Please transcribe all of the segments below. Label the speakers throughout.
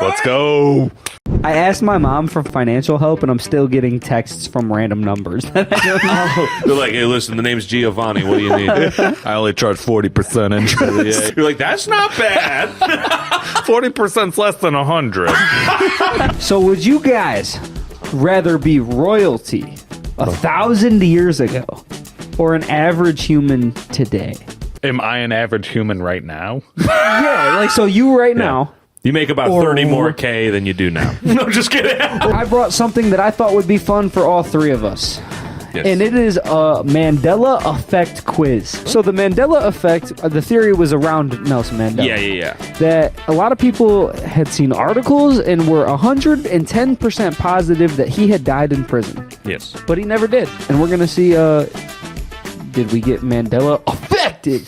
Speaker 1: Let's go.
Speaker 2: I asked my mom for financial help, and I'm still getting texts from random numbers.
Speaker 3: They're like, hey, listen, the name's Giovanni. What do you need?
Speaker 1: I only charge 40% interest.
Speaker 3: Yeah. You're like, that's not bad.
Speaker 1: 40%'s less than 100.
Speaker 2: So would you guys rather be royalty 1,000 years ago or an average human today?
Speaker 1: Am I an average human right now?
Speaker 2: Yeah, like, so you right now.
Speaker 3: You make about 30 more K than you do now. No, just kidding.
Speaker 2: I brought something that I thought would be fun for all three of us.
Speaker 3: Yes.
Speaker 2: And it is a Mandela effect quiz. So the Mandela effect, the theory was around Nelson Mandela.
Speaker 3: Yeah.
Speaker 2: That a lot of people had seen articles and were 110% positive that he had died in prison.
Speaker 3: Yes.
Speaker 2: But he never did. And we're going to see, did we get Mandela affected?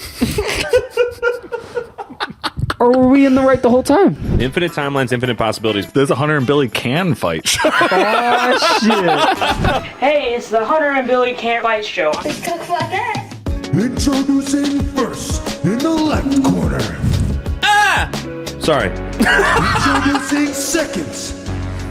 Speaker 2: Or were we in the right the whole time?
Speaker 3: Infinite timelines, infinite possibilities.
Speaker 1: There's a Hunter and Billy can fight show.
Speaker 2: Oh, shit.
Speaker 4: Hey, it's the Hunter and Billy Can't Fight Show.
Speaker 5: Let's talk about that.
Speaker 6: Introducing first in the left corner.
Speaker 3: Sorry.
Speaker 6: Introducing seconds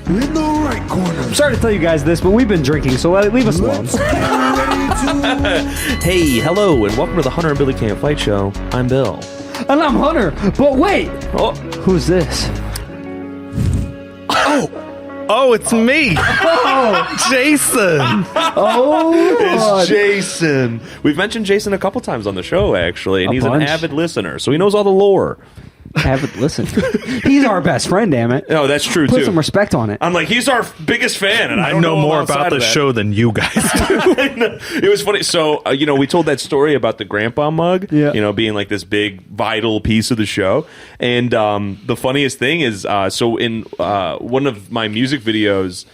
Speaker 6: in the right corner.
Speaker 2: I'm sorry to tell you guys this, but we've been drinking, so leave us alone.
Speaker 6: Let's get ready to
Speaker 3: Hey, hello, and welcome to the Hunter and Billy Can't Fight Show. I'm Bill.
Speaker 2: And I'm Hunter, but wait!
Speaker 3: Oh,
Speaker 2: Who's this?
Speaker 1: Oh, it's me. Jason.
Speaker 2: Oh,
Speaker 3: it's Jason. We've mentioned Jason a couple times on the show, actually, and
Speaker 2: A
Speaker 3: he's
Speaker 2: bunch.
Speaker 3: an avid listener, so he knows all the lore.
Speaker 2: haven't listened. He's our best friend, damn it.
Speaker 3: No, that's true,
Speaker 2: Put
Speaker 3: too.
Speaker 2: some respect on it.
Speaker 3: I'm like, he's our biggest fan, and I don't
Speaker 1: know
Speaker 3: him
Speaker 1: more
Speaker 3: outside
Speaker 1: about
Speaker 3: of
Speaker 1: the
Speaker 3: that.
Speaker 1: show than you guys do.
Speaker 3: It was funny. So, we told that story about the grandpa mug,
Speaker 2: Yeah.
Speaker 3: being like this big, vital piece of the show. And the funniest thing is, so in one of my music videos,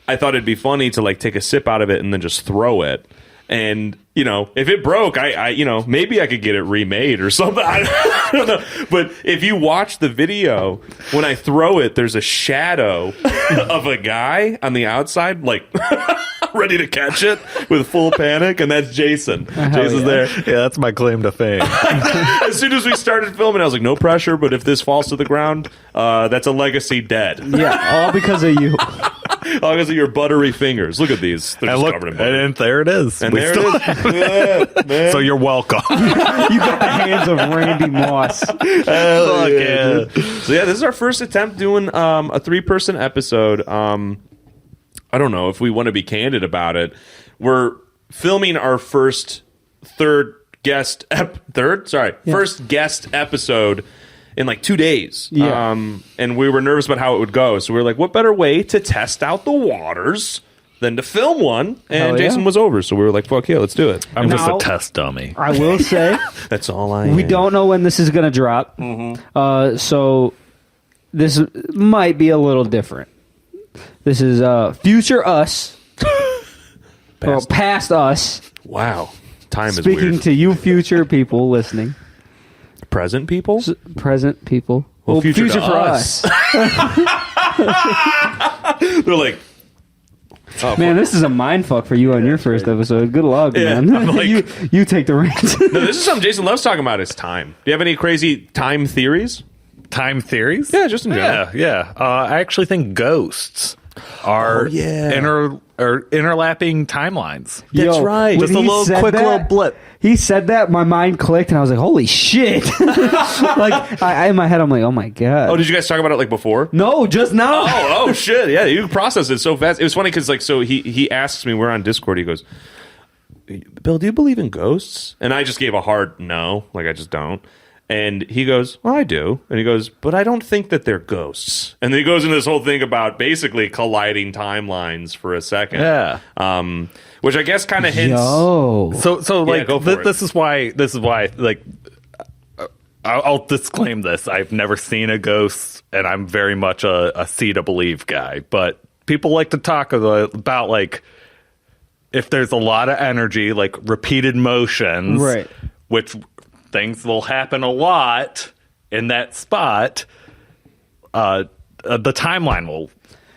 Speaker 3: I thought it'd be funny to like take a sip out of it and then just throw it. And, if it broke, I maybe I could get it remade or something. I don't know. But if you watch the video, when I throw it, there's a shadow of a guy on the outside, like ready to catch it with full panic. And that's Jason. Jason's there.
Speaker 1: Yeah, that's my claim to fame.
Speaker 3: As soon as we started filming, I was like, no pressure. But if this falls to the ground, that's a legacy dead.
Speaker 2: Yeah, all because of you.
Speaker 3: All because of your buttery fingers. Look at these. They're
Speaker 1: And
Speaker 3: just
Speaker 1: look,
Speaker 3: covered in butter.
Speaker 1: and there it is.
Speaker 3: And
Speaker 1: We
Speaker 3: there
Speaker 1: still-
Speaker 3: it is. Yeah, man.
Speaker 1: So you're welcome.
Speaker 2: You got the hands of Randy Moss.
Speaker 3: Fuck yeah. So yeah, this is our first attempt doing a 3-person episode. I don't know if we want to be candid about it. We're filming our first guest episode in like 2 days.
Speaker 2: Yeah.
Speaker 3: And we were nervous about how it would go. So we were like, what better way to test out the waters than to film one? And
Speaker 2: Hell yeah.
Speaker 3: Jason was over. So we were like, fuck yeah, let's do it.
Speaker 1: I'm just
Speaker 2: Now-
Speaker 1: a test dummy.
Speaker 2: I will say,
Speaker 3: That's all I
Speaker 2: we
Speaker 3: am.
Speaker 2: don't know when this is going to drop. So this might be a little different. This is future us. Or past us.
Speaker 3: Wow. Time is
Speaker 2: Speaking
Speaker 3: weird.
Speaker 2: to you future people listening.
Speaker 3: Present people?
Speaker 2: Present people.
Speaker 3: Well, future to
Speaker 2: for
Speaker 3: us. They're like, oh,
Speaker 2: Man, this is a mind fuck for you on your first episode. Good luck,
Speaker 3: Yeah,
Speaker 2: man.
Speaker 3: I'm like-
Speaker 2: you take the reins.
Speaker 3: no, this is something Jason loves talking about is time. Do you have any crazy time theories?
Speaker 1: Time theories?
Speaker 3: Yeah, just in general.
Speaker 1: Yeah. I actually think ghosts are interlapping timelines.
Speaker 3: That's right.
Speaker 2: when
Speaker 1: Just a
Speaker 2: he
Speaker 1: little
Speaker 2: said
Speaker 1: quick
Speaker 2: that-
Speaker 1: little blip.
Speaker 2: He said that, my mind clicked, and I was like, "Holy shit!" Like I in my head, I'm like, "Oh my god!"
Speaker 3: Oh, did you guys talk about it like before?
Speaker 2: No, just now.
Speaker 3: Oh shit! Yeah, you processed it so fast. It was funny because like, so he asks me, we're on Discord. He goes, "Bill, do you believe in ghosts?" And I just gave a hard no, like I just don't. And he goes, "Well, I do." And he goes, "But I don't think that they're ghosts." And then he goes into this whole thing about basically colliding timelines for a second.
Speaker 1: Yeah.
Speaker 3: Which I guess kind of hints.
Speaker 2: Yo,
Speaker 1: So like
Speaker 3: go for it.
Speaker 1: this is why like I'll disclaim this. I've never seen a ghost, and I'm very much a see to believe guy. But people like to talk about like if there's a lot of energy, like repeated motions,
Speaker 2: Right.
Speaker 1: which things will happen a lot in that spot. The timeline will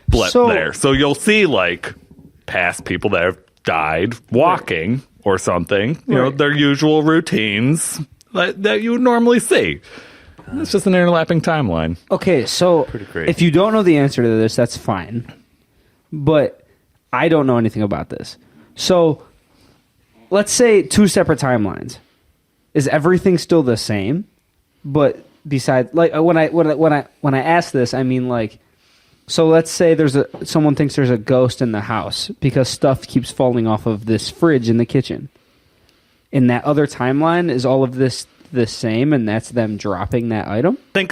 Speaker 1: blip
Speaker 2: So-
Speaker 1: there, so you'll see like past people that have died walking or something. You know,
Speaker 2: Right.
Speaker 1: their usual routines that you would normally see. It's just an interlapping timeline.
Speaker 2: Okay, so
Speaker 3: great.
Speaker 2: if you don't know the answer to this, that's fine. But I don't know anything about this. So let's say 2 separate timelines. Is everything still the same? But besides, like when I ask this, I mean like, so let's say someone thinks there's a ghost in the house because stuff keeps falling off of this fridge in the kitchen. In that other timeline, is all of this the same, and that's them dropping that item?
Speaker 1: Think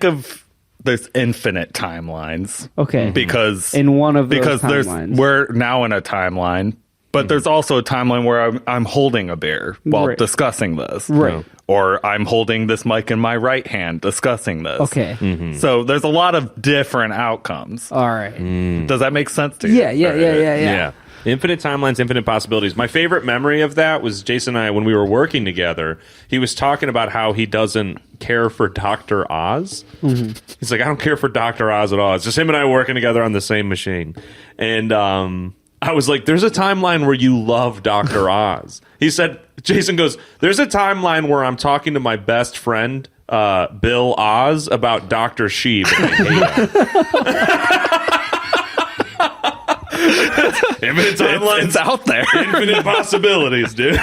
Speaker 1: of there's infinite timelines.
Speaker 2: Okay.
Speaker 1: Because
Speaker 2: in one of those
Speaker 1: timelines. We're now in a timeline, but there's also a timeline where I'm holding a beer while discussing this.
Speaker 2: Right.
Speaker 1: Or I'm holding this mic in my right hand discussing this.
Speaker 2: Okay.
Speaker 1: So there's a lot of different outcomes.
Speaker 2: All right.
Speaker 1: Does that make sense to you?
Speaker 3: Yeah. Infinite timelines, infinite possibilities. My favorite memory of that was Jason and I, when we were working together, he was talking about how he doesn't care for Dr. Oz. He's like, I don't care for Dr. Oz at all. It's just him and I working together on the same machine. And I was like, there's a timeline where you love Dr. Oz. He said, Jason goes, there's a timeline where I'm talking to my best friend, Bill Oz, about Dr. Schieb. And I hate him. Infinite timelines.
Speaker 1: It's out there.
Speaker 3: Infinite possibilities, dude.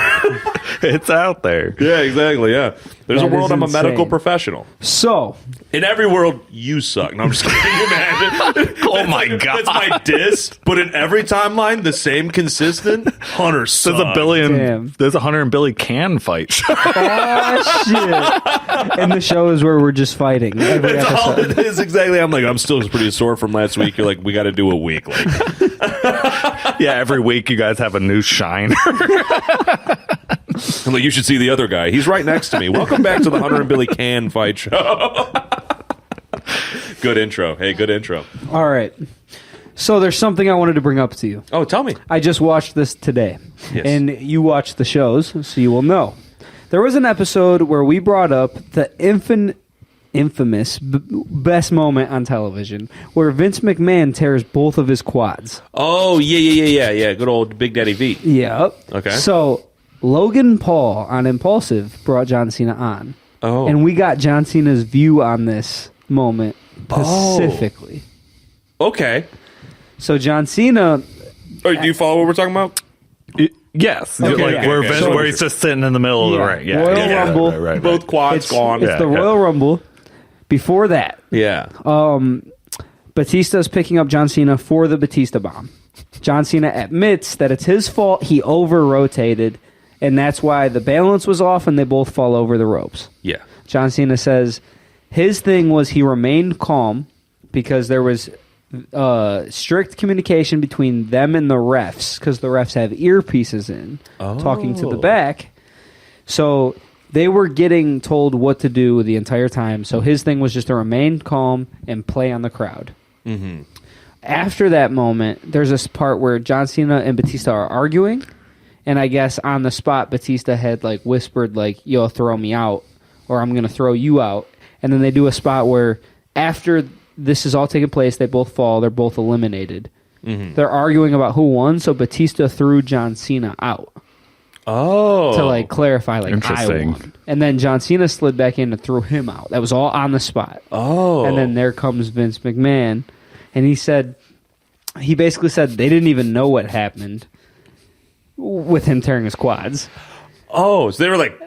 Speaker 1: It's out there.
Speaker 3: Yeah, exactly. Yeah. There's
Speaker 2: That
Speaker 3: a world
Speaker 2: is
Speaker 3: I'm a medical
Speaker 2: insane.
Speaker 3: professional.
Speaker 2: So,
Speaker 3: In every world, you suck. No, I'm just kidding. Can you imagine?
Speaker 1: Oh my God.
Speaker 3: That's my diss. But in every timeline, the same consistent. Hunter sucks.
Speaker 1: There's a billion.
Speaker 2: Damn.
Speaker 1: There's a Hunter and Billy can fight.
Speaker 2: oh shit! And the show is where we're just fighting every
Speaker 3: That's all
Speaker 2: episode.
Speaker 3: it is, exactly. I'm like, I'm still pretty sore from last week. You're like, we got to do a week. Like,
Speaker 1: Yeah, every week you guys have a new shine.
Speaker 3: I'm like, you should see the other guy. He's right next to me. Welcome back to the Hunter and Billy Can Fight Show. Good intro. Hey, good intro.
Speaker 2: All right. So there's something I wanted to bring up to you.
Speaker 3: Oh, tell me.
Speaker 2: I just watched this today,
Speaker 3: Yes.
Speaker 2: and you watch the shows, so you will know. There was an episode where we brought up the infamous best moment on television, where Vince McMahon tears both of his quads.
Speaker 3: Oh, yeah. Good old Big Daddy V.
Speaker 2: Yep.
Speaker 3: Okay.
Speaker 2: So Logan Paul on Impulsive brought John Cena on.
Speaker 3: Oh.
Speaker 2: And we got John Cena's view on this moment specifically.
Speaker 3: Okay.
Speaker 2: So John Cena,
Speaker 3: All right, do you follow what we're talking about?
Speaker 1: Yes.
Speaker 2: Okay,
Speaker 1: Like
Speaker 2: yeah.
Speaker 1: where,
Speaker 3: Okay.
Speaker 1: Vince,
Speaker 3: So-
Speaker 1: where he's just sitting in the middle of the ring. Yeah.
Speaker 2: Royal
Speaker 1: yeah,
Speaker 2: Rumble.
Speaker 1: Right.
Speaker 3: Both quads
Speaker 2: it's
Speaker 3: gone.
Speaker 2: the Royal Rumble. Before that,
Speaker 3: Yeah.
Speaker 2: Batista's picking up John Cena for the Batista bomb. John Cena admits that it's his fault. He over-rotated, and that's why the balance was off and they both fall over the ropes.
Speaker 3: Yeah.
Speaker 2: John Cena says his thing was he remained calm because there was strict communication between them and the refs, because the refs have earpieces in talking to the back. So they were getting told what to do the entire time. So his thing was just to remain calm and play on the crowd. Mm-hmm. After that moment, there's this part where John Cena and Batista are arguing. And I guess on the spot, Batista had like whispered like, yo, throw me out, or I'm going to throw you out. And then they do a spot where after this is all taking place, they both fall. They're both eliminated. Mm-hmm. They're arguing about who won. So Batista threw John Cena out.
Speaker 3: Oh.
Speaker 2: To like clarify, like, I
Speaker 1: Interesting.
Speaker 2: won. And then John Cena slid back in and threw him out. That was all on the spot.
Speaker 3: Oh.
Speaker 2: And then there comes Vince McMahon, and he basically said they didn't even know what happened with him tearing his quads.
Speaker 3: Oh, so they were like,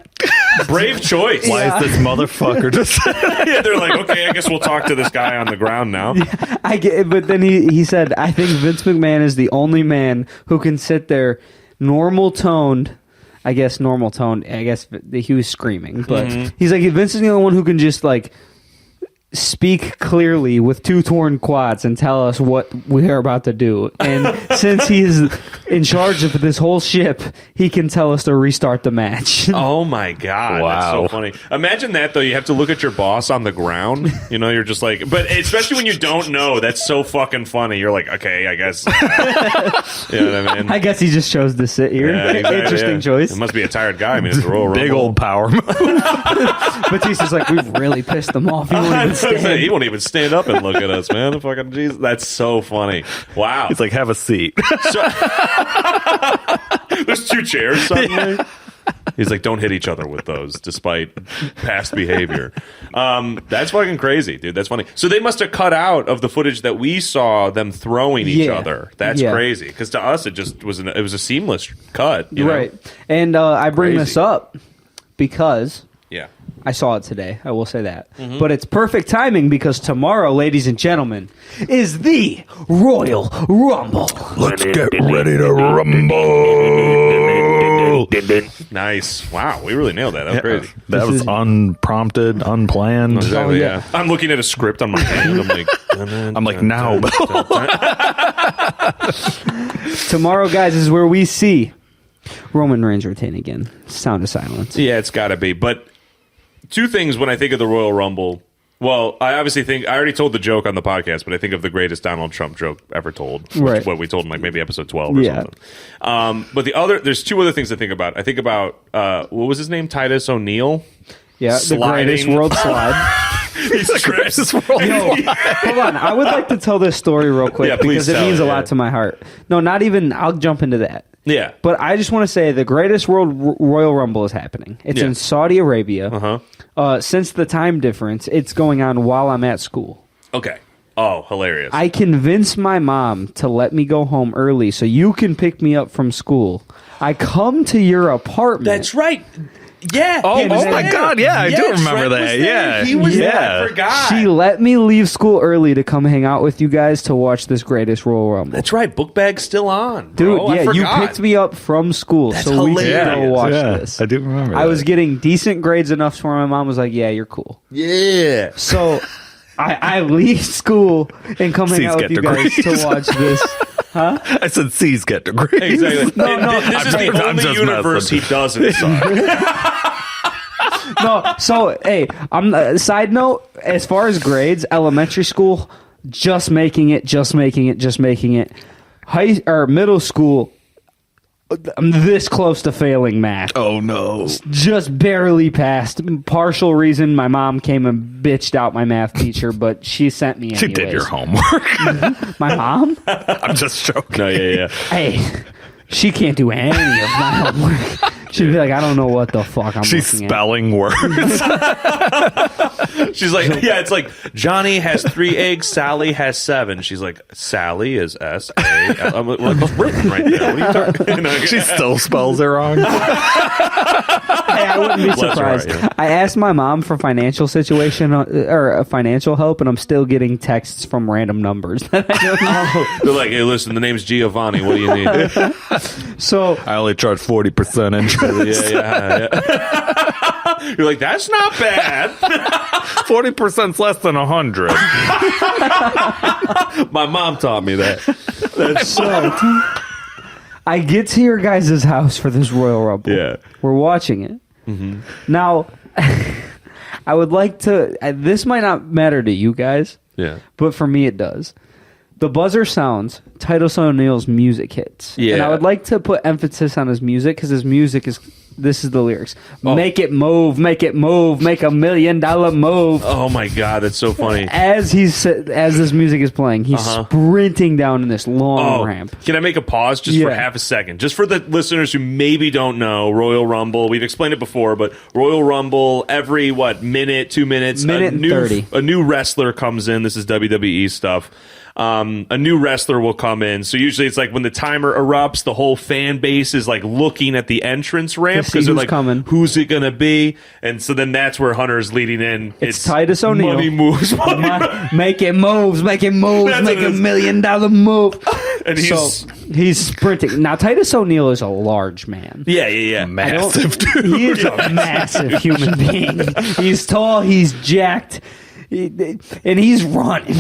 Speaker 3: brave choice.
Speaker 1: Why is this motherfucker just...
Speaker 3: Yeah, they're like, okay, I guess we'll talk to this guy on the ground now.
Speaker 2: I get it, but then he said, I think Vince McMahon is the only man who can sit there normal toned. I guess he was screaming, but he's like, Vince is the only one who can just like speak clearly with two torn quads and tell us what we are about to do. And since he's in charge of this whole ship, he can tell us to restart the match.
Speaker 3: Oh my God. That's so
Speaker 1: Wow.
Speaker 3: funny. Imagine that though. You have to look at your boss on the ground. You know, you're just like, but especially when you don't know, that's so fucking funny. You're like, okay, I guess. You know what I mean?
Speaker 2: I guess he just chose to sit here.
Speaker 3: Yeah, exactly,
Speaker 2: Interesting
Speaker 3: yeah.
Speaker 2: choice.
Speaker 3: It must be a tired guy. I mean, it's the Royal Rumble.
Speaker 1: Big old power move.
Speaker 2: Batista's like, we've really pissed him off. He won't even stand.
Speaker 3: He won't even stand up and look at us, man. The fucking Jesus. That's so funny. Wow.
Speaker 1: He's like, have a seat.
Speaker 3: There's two chairs suddenly. He's like, don't hit each other with those, despite past behavior. That's fucking crazy, dude. That's funny. So they must have cut out of the footage that we saw them throwing each other. That's crazy. Because to us, it just was it was a seamless cut. You know?
Speaker 2: Right. And I bring this up because I saw it today. I will say that. But it's perfect timing because tomorrow, ladies and gentlemen, is the Royal Rumble.
Speaker 1: Let's get ready to rumble.
Speaker 3: Nice. Wow, we really nailed that. That was crazy.
Speaker 1: That was unprompted, unplanned.
Speaker 3: Exactly, yeah. I'm looking at a script on my hand. I'm like,
Speaker 1: now.
Speaker 2: Tomorrow, guys, is where we see Roman Reigns retain again. Sound of silence.
Speaker 3: Yeah, it's got to be. But two things when I think of the Royal Rumble. Well, I obviously think I already told the joke on the podcast, but I think of the greatest Donald Trump joke ever told. Which is what we told in like maybe episode 12 or something. But there's two other things to think about. I think about what was his name? Titus O'Neil.
Speaker 2: Yeah,
Speaker 3: sliding.
Speaker 2: The greatest world slide.
Speaker 3: He's the greatest world.
Speaker 2: Hold on, I would like to tell this story real quick because it means a lot to my heart. No, not even. I'll jump into that.
Speaker 3: Yeah.
Speaker 2: But I just want to say the greatest Royal Rumble is happening. It's in Saudi Arabia. Since the time difference, it's going on while I'm at school.
Speaker 3: Okay. Oh, hilarious.
Speaker 2: I convinced my mom to let me go home early so you can pick me up from school. I come to your apartment.
Speaker 3: That's right. Yeah.
Speaker 1: Oh my God. Yeah, I do remember that. Yeah.
Speaker 3: He was there. I forgot.
Speaker 2: She let me leave school early to come hang out with you guys to watch this greatest Royal Rumble.
Speaker 3: That's right. Book bag's still on.
Speaker 2: Dude,
Speaker 3: bro.
Speaker 2: yeah, you picked me up from school so we could go watch this.
Speaker 1: I do remember
Speaker 2: I was getting decent grades enough to where my mom was like, yeah, you're cool.
Speaker 3: Yeah.
Speaker 2: So I leave school and come hang out with you guys to watch this. Huh?
Speaker 1: I said C's get degrees.
Speaker 3: Exactly.
Speaker 2: No,
Speaker 3: this is the only universe he doesn't suck.
Speaker 2: No, so hey, side note, as far as grades, elementary school, just making it. Middle school, I'm this close to failing math.
Speaker 1: Oh no.
Speaker 2: Just barely passed. Partial reason my mom came and bitched out my math teacher, but she sent me anyways.
Speaker 1: She did your homework.
Speaker 2: My mom?
Speaker 1: I'm just joking.
Speaker 3: No, yeah.
Speaker 2: Hey, she can't do any of my homework. She'd be like, I don't know what the fuck I'm
Speaker 1: She's
Speaker 2: looking
Speaker 1: spelling words.
Speaker 3: She's like, yeah, it's like Johnny has 3 eggs, Sally has 7. She's like, Sally is S-A. I'm like, it's written right there. What are you talking?
Speaker 1: She still spells it wrong.
Speaker 2: Hey, I wouldn't be surprised.
Speaker 3: Right, yeah.
Speaker 2: I asked my mom for financial situation or financial help, and I'm still getting texts from random numbers that I don't know.
Speaker 3: They're like, hey, listen, the name's Giovanni. What do you need?
Speaker 2: So
Speaker 1: I only charge 40% interest.
Speaker 3: Yeah. You're like, that's not bad.
Speaker 1: 40%'s less than 100.
Speaker 3: My mom taught me that.
Speaker 2: That's so. I get to your guys' house for this Royal Rumble.
Speaker 3: Yeah.
Speaker 2: We're watching it. Now, I would like to. This might not matter to you guys.
Speaker 3: Yeah.
Speaker 2: But for me, it does. The buzzer sounds. Titus O'Neil's music hits.
Speaker 3: Yeah.
Speaker 2: And I would like to put emphasis on his music because his music is. This is the lyrics. Make it move, make it move, make $1 million move.
Speaker 3: Oh my God, that's so funny.
Speaker 2: As this music is playing, he's sprinting down in this long ramp.
Speaker 3: Can I make a pause just for half a second? Just for the listeners who maybe don't know, Royal Rumble, we've explained it before, but Royal Rumble, every, minute, 2 minutes,
Speaker 2: Minute and 30.
Speaker 3: A new wrestler comes in. This is WWE stuff. A new wrestler will come in. So usually it's like when the timer erupts, the whole fan base is like looking at the entrance ramp because they're like,
Speaker 2: coming.
Speaker 3: Who's it going to be? And so then that's where Hunter's leading in.
Speaker 2: It's Titus O'Neil.
Speaker 3: Money moves.
Speaker 2: Make it moves, make it moves,
Speaker 3: That's
Speaker 2: make
Speaker 3: what it
Speaker 2: $1
Speaker 3: is.
Speaker 2: million move.
Speaker 3: And
Speaker 2: he's sprinting. Now, Titus O'Neil is a large man.
Speaker 3: Yeah.
Speaker 1: Massive, dude.
Speaker 2: He is a massive human being. He's tall, he's jacked, and he's running.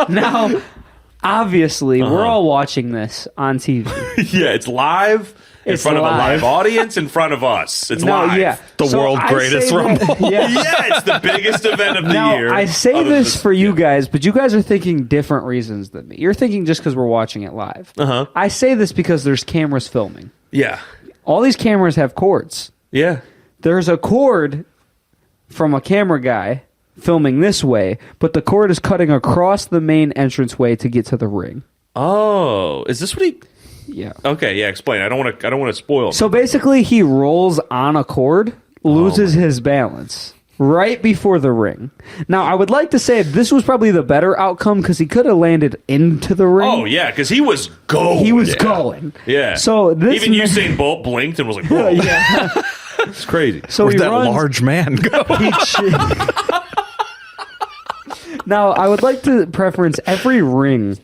Speaker 2: Now, obviously, we're all watching this on TV.
Speaker 3: Yeah, it's live in
Speaker 2: It's
Speaker 3: front of a
Speaker 2: live.
Speaker 3: live audience in front of us. It's live.
Speaker 2: Yeah.
Speaker 1: The world
Speaker 2: I
Speaker 1: greatest
Speaker 2: say that-
Speaker 1: Rumble.
Speaker 2: Yeah.
Speaker 3: Yeah, it's the biggest event of the
Speaker 2: Now,
Speaker 3: year.
Speaker 2: I say
Speaker 3: Other
Speaker 2: this
Speaker 3: than-
Speaker 2: for you guys, but you guys are thinking different reasons than me. You're thinking just because we're watching it live. I say this because there's cameras filming.
Speaker 3: Yeah.
Speaker 2: All these cameras have cords.
Speaker 3: Yeah.
Speaker 2: There's a cord from a camera guy filming this way, but the cord is cutting across the main entranceway to get to the ring.
Speaker 3: Oh, is this what he...
Speaker 2: Yeah.
Speaker 3: Okay, yeah, explain. I don't want to spoil.
Speaker 2: So basically, he rolls on a cord, loses his balance right before the ring. Now, I would like to say this was probably the better outcome because he could have landed into the ring.
Speaker 3: Oh yeah, because he was going.
Speaker 2: He was going.
Speaker 3: Yeah.
Speaker 2: So this
Speaker 3: even Usain Bolt blinked and was like, "Whoa,
Speaker 2: yeah.
Speaker 3: it's crazy."
Speaker 2: So
Speaker 1: Where'd
Speaker 2: he
Speaker 1: that
Speaker 2: runs,
Speaker 1: large man go?
Speaker 2: Now, I would like to preference every ring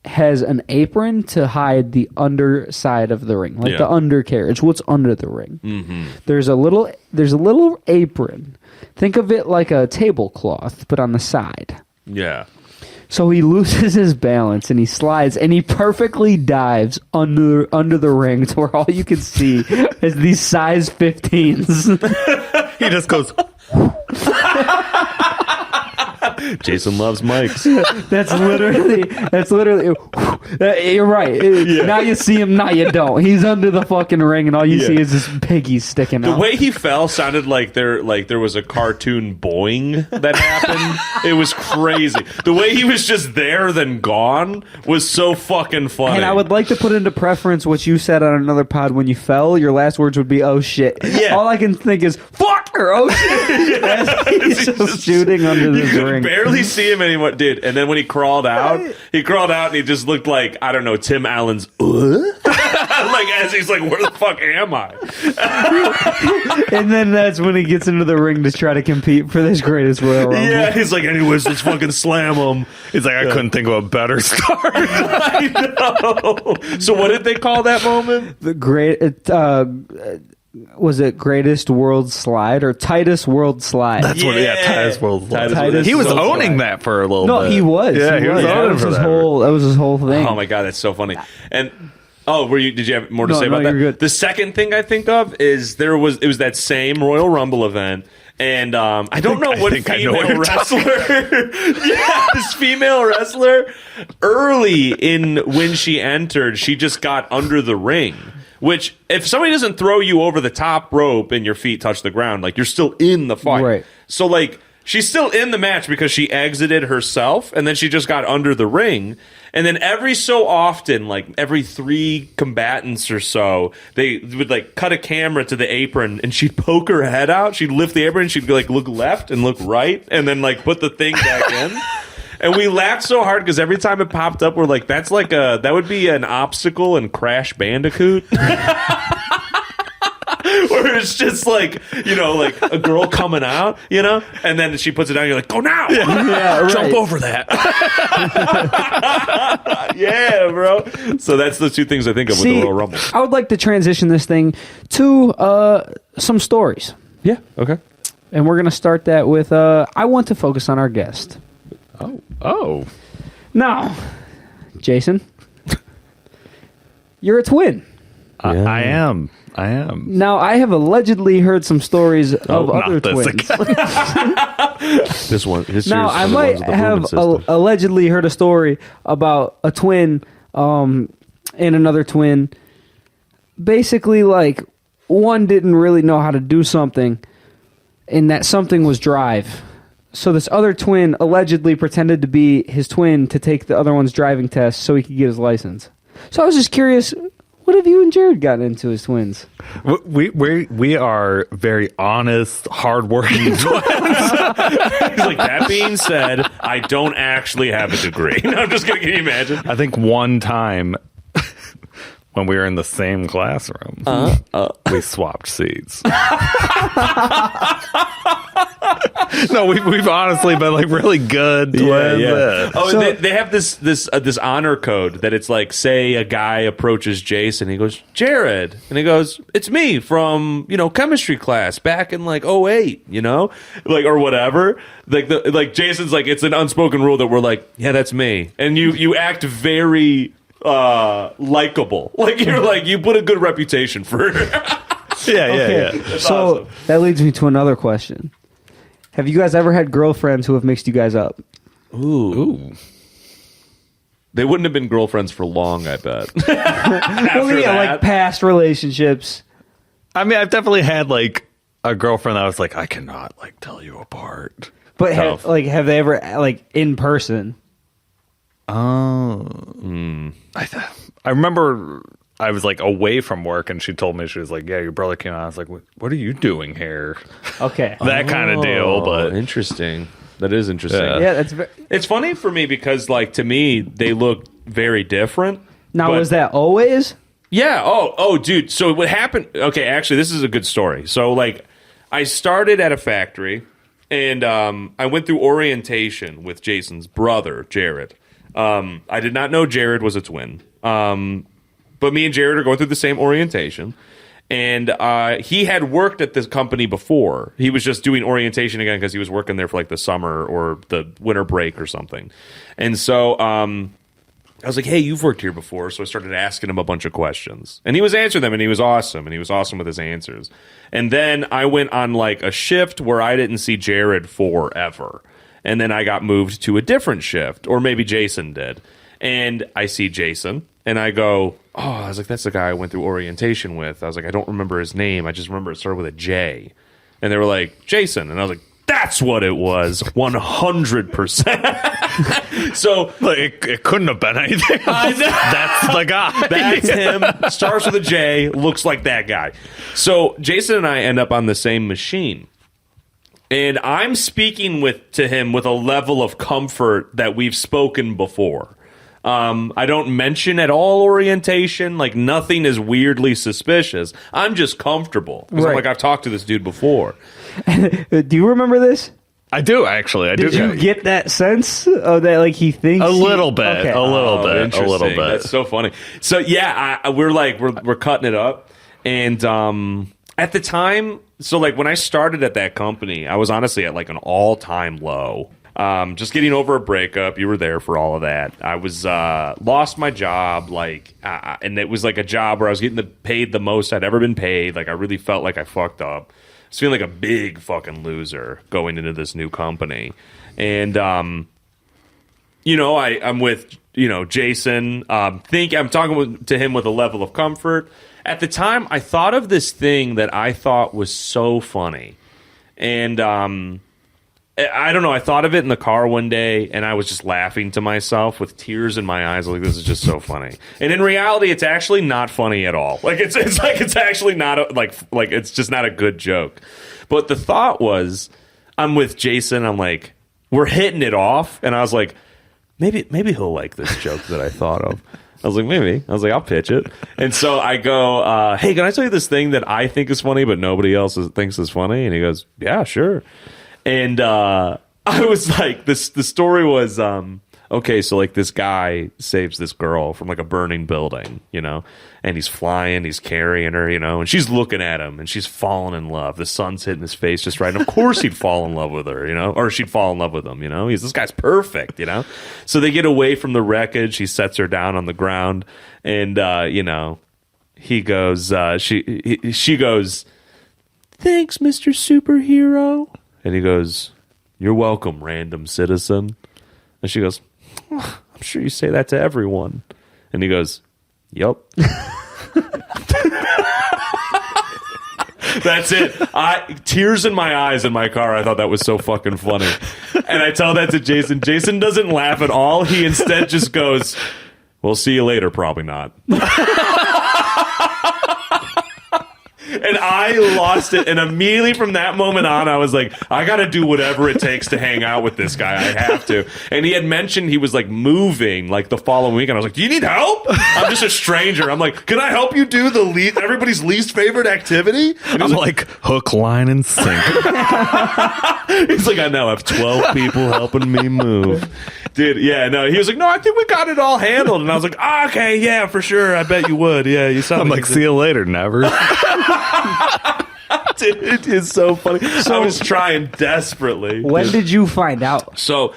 Speaker 2: has an apron to hide the underside of the ring, like the undercarriage, what's under the ring. Mm-hmm. There's a little apron. Think of it like a tablecloth, but on the side.
Speaker 3: Yeah.
Speaker 2: So he loses his balance and he slides and he perfectly dives under the ring to where all you can see is these size 15s.
Speaker 1: He just goes.
Speaker 3: Jason loves mics.
Speaker 2: That's literally. You're right. Now you see him. Now you don't. He's under the fucking ring, and all you see is this piggy sticking out.
Speaker 3: The way he fell sounded like there was a cartoon boing that happened. It was crazy. The way he was just there then gone was so fucking funny.
Speaker 2: And I would like to put into preference what you said on another pod when you fell. Your last words would be "oh shit."
Speaker 3: Yeah.
Speaker 2: All I can think is "fuck" or "oh shit." He's just shooting under this ring.
Speaker 3: Barely see him anymore, dude. And then when he crawled out and he just looked like, I don't know, Tim Allen's like as he's like, where the fuck am I?
Speaker 2: And then that's when he gets into the ring to try to compete for this greatest Royal Rumble.
Speaker 3: Yeah, he's like, anyways, let's fucking slam him.
Speaker 1: He's like, I couldn't think of a better start.
Speaker 3: I know. So what did they call that moment?
Speaker 2: The great was it greatest world slide or tightest world slide?
Speaker 1: That's what, Titus World.
Speaker 2: Titus
Speaker 1: He was
Speaker 2: World
Speaker 1: owning
Speaker 2: Slide.
Speaker 1: that for a little
Speaker 2: No,
Speaker 1: bit.
Speaker 2: he was.
Speaker 1: Yeah, he was
Speaker 2: That
Speaker 1: owning
Speaker 2: was
Speaker 1: for
Speaker 2: his
Speaker 1: that.
Speaker 2: whole. That was his whole thing.
Speaker 3: Oh my god, that's so funny. And did you have more to
Speaker 2: No,
Speaker 3: say about that?
Speaker 2: you're good.
Speaker 3: The second thing I think of is it was that same Royal Rumble event. And I don't know what female wrestler. Yeah, this female wrestler. Early in when she entered, she just got under the ring. Which, if somebody doesn't throw you over the top rope and your feet touch the ground, like you're still in the fight.
Speaker 2: Right.
Speaker 3: So like she's still in the match because she exited herself, and then she just got under the ring. And then every so often, like every 3 combatants or so, they would like cut a camera to the apron and she'd poke her head out. She'd lift the apron and she'd like look left and look right and then like put the thing back in. And we laughed so hard because every time it popped up, we're like, that would be an obstacle in Crash Bandicoot. Where it's just like, like a girl coming out, and then she puts it down, you're like, go now!
Speaker 2: Yeah, right.
Speaker 1: Jump over that.
Speaker 3: Yeah, bro. So that's the 2 things I think of with the Royal Rumble.
Speaker 2: I would like to transition this thing to some stories.
Speaker 3: Yeah, okay.
Speaker 2: And we're going to start that with I want to focus on our guest.
Speaker 1: Oh.
Speaker 2: Now, Jason, you're a twin.
Speaker 1: I am.
Speaker 2: Now, I have allegedly heard some stories of other
Speaker 1: not this
Speaker 2: twins.
Speaker 1: again.
Speaker 3: This one.
Speaker 2: Now, I might have allegedly heard a story about a twin and another twin. Basically, like, one didn't really know how to do something, and that something was drive. So this other twin allegedly pretended to be his twin to take the other one's driving test so he could get his license. So I was just curious, what have you and Jared gotten into as twins?
Speaker 1: We are very honest, hardworking twins.
Speaker 3: He's like, that being said, I don't actually have a degree. No, I'm just kidding. Can you imagine?
Speaker 1: I think one time when we were in the same classroom, we swapped seats. No, we've honestly been like really good twins.
Speaker 3: Yeah. Oh,
Speaker 2: So-
Speaker 3: they have this honor code that it's like, say a guy approaches Jason, he goes, Jared, and he goes, it's me from chemistry class back in like 08, like or whatever. Like Jason's like, it's an unspoken rule that we're like, yeah, that's me, and you act very likable, like you're like you put a good reputation for.
Speaker 1: Yeah.
Speaker 2: So
Speaker 3: awesome.
Speaker 2: that leads me to another question. Have you guys ever had girlfriends who have mixed you guys up?
Speaker 1: Ooh.
Speaker 3: They wouldn't have been girlfriends for long, I bet.
Speaker 2: Well, yeah, like past relationships.
Speaker 1: I mean, I've definitely had like a girlfriend that was like, I cannot like tell you apart.
Speaker 2: But
Speaker 3: Tough.
Speaker 2: have they ever like in person?
Speaker 1: Oh. I I remember I was like away from work, and she told me, she was like, "Yeah, your brother came on." I was like, "What are you doing here?"
Speaker 2: Okay.
Speaker 1: That kind of deal, but
Speaker 3: interesting. That is interesting.
Speaker 2: Yeah, that's
Speaker 3: It's funny for me because, like, to me, they look very different.
Speaker 2: now.
Speaker 3: but-
Speaker 2: Was that always?
Speaker 3: Yeah. Oh, dude. So what happened? Okay, actually, this is a good story. So, like, I started at a factory, and I went through orientation with Jason's brother, Jared. I did not know Jared was a twin. But me and Jared are going through the same orientation. And he had worked at this company before. He was just doing orientation again because he was working there for like the summer or the winter break or something. And so I was like, hey, you've worked here before. So I started asking him a bunch of questions. And he was answering them, and he was awesome. And he was awesome with his answers. And then I went on like a shift where I didn't see Jared forever. And then I got moved to a different shift, or maybe Jason did. And I see Jason, and I go, oh, I was like, that's the guy I went through orientation with. I was like, I don't remember his name. I just remember it started with a J. And they were like, Jason. And I was like, that's what it was, 100%. So
Speaker 1: like it couldn't have been anything else. That's the guy.
Speaker 3: that's him. Starts with a J. Looks like that guy. So Jason and I end up on the same machine. And I'm speaking to him with a level of comfort that we've spoken before. I don't mention at all orientation. Like, nothing is weirdly suspicious. I'm just comfortable. Because I'm
Speaker 2: Right.
Speaker 3: like, I've talked to this dude before.
Speaker 2: Do you remember this?
Speaker 1: I do actually. I
Speaker 2: Did
Speaker 1: do
Speaker 2: you get that sense of that? Like he thinks
Speaker 1: a little bit,
Speaker 2: Okay.
Speaker 1: a little bit, a
Speaker 3: Interesting.
Speaker 1: little bit.
Speaker 3: That's so funny. So yeah, we're cutting it up, and at the time, so like when I started at that company, I was honestly at like an all-time low. Just getting over a breakup. You were there for all of that. I was lost my job, like, and it was like a job where I was getting paid the most I'd ever been paid. Like, I really felt like I fucked up. I was feeling like a big fucking loser going into this new company, and you know, I'm with Jason. I'm talking to him with a level of comfort. At the time, I thought of this thing that I thought was so funny, and I don't know. I thought of it in the car one day, and I was just laughing to myself with tears in my eyes. Like, this is just so funny. And in reality, it's actually not funny at all. Like, it's actually not like it's just not a good joke. But the thought was, I'm with Jason. I'm like, we're hitting it off, and I was like, maybe he'll like this joke that I thought of. I was like, maybe. I was like, I'll pitch it. And so I go, hey, can I tell you this thing that I think is funny, but nobody else thinks is funny? And he goes, yeah, sure. And I was like, the story was, okay, so like this guy saves this girl from like a burning building, and he's flying, he's carrying her, and she's looking at him, and she's falling in love. The sun's hitting his face just right. And of course he'd fall in love with her, or she'd fall in love with him, this guy's perfect, So they get away from the wreckage. He sets her down on the ground, and, he goes, she goes, thanks, Mr. Superhero. And he goes, you're welcome, random citizen. And she goes, oh, I'm sure you say that to everyone. And he goes, yup. That's it. Tears in my eyes in my car. I thought that was so fucking funny. And I tell that to Jason. Jason doesn't laugh at all. He instead just goes, we'll see you later. Probably not. And I lost it. And immediately from that moment on, I was like, I got to do whatever it takes to hang out with this guy. I have to. And he had mentioned he was like moving like the following week. And I was like, do you need help? I'm just a stranger. I'm like, can I help you do everybody's least favorite activity? And
Speaker 1: I'm like hook, line, and sinker.
Speaker 3: he's like, I now have 12 people helping me move. Dude, yeah, no. He was like, no, I think we got it all handled. And I was like, oh, okay, yeah, for sure. I bet you would. Yeah, you sound
Speaker 1: I'm like, see you later, never.
Speaker 3: Dude, it is so funny. I was trying desperately.
Speaker 2: When did you find out?
Speaker 3: So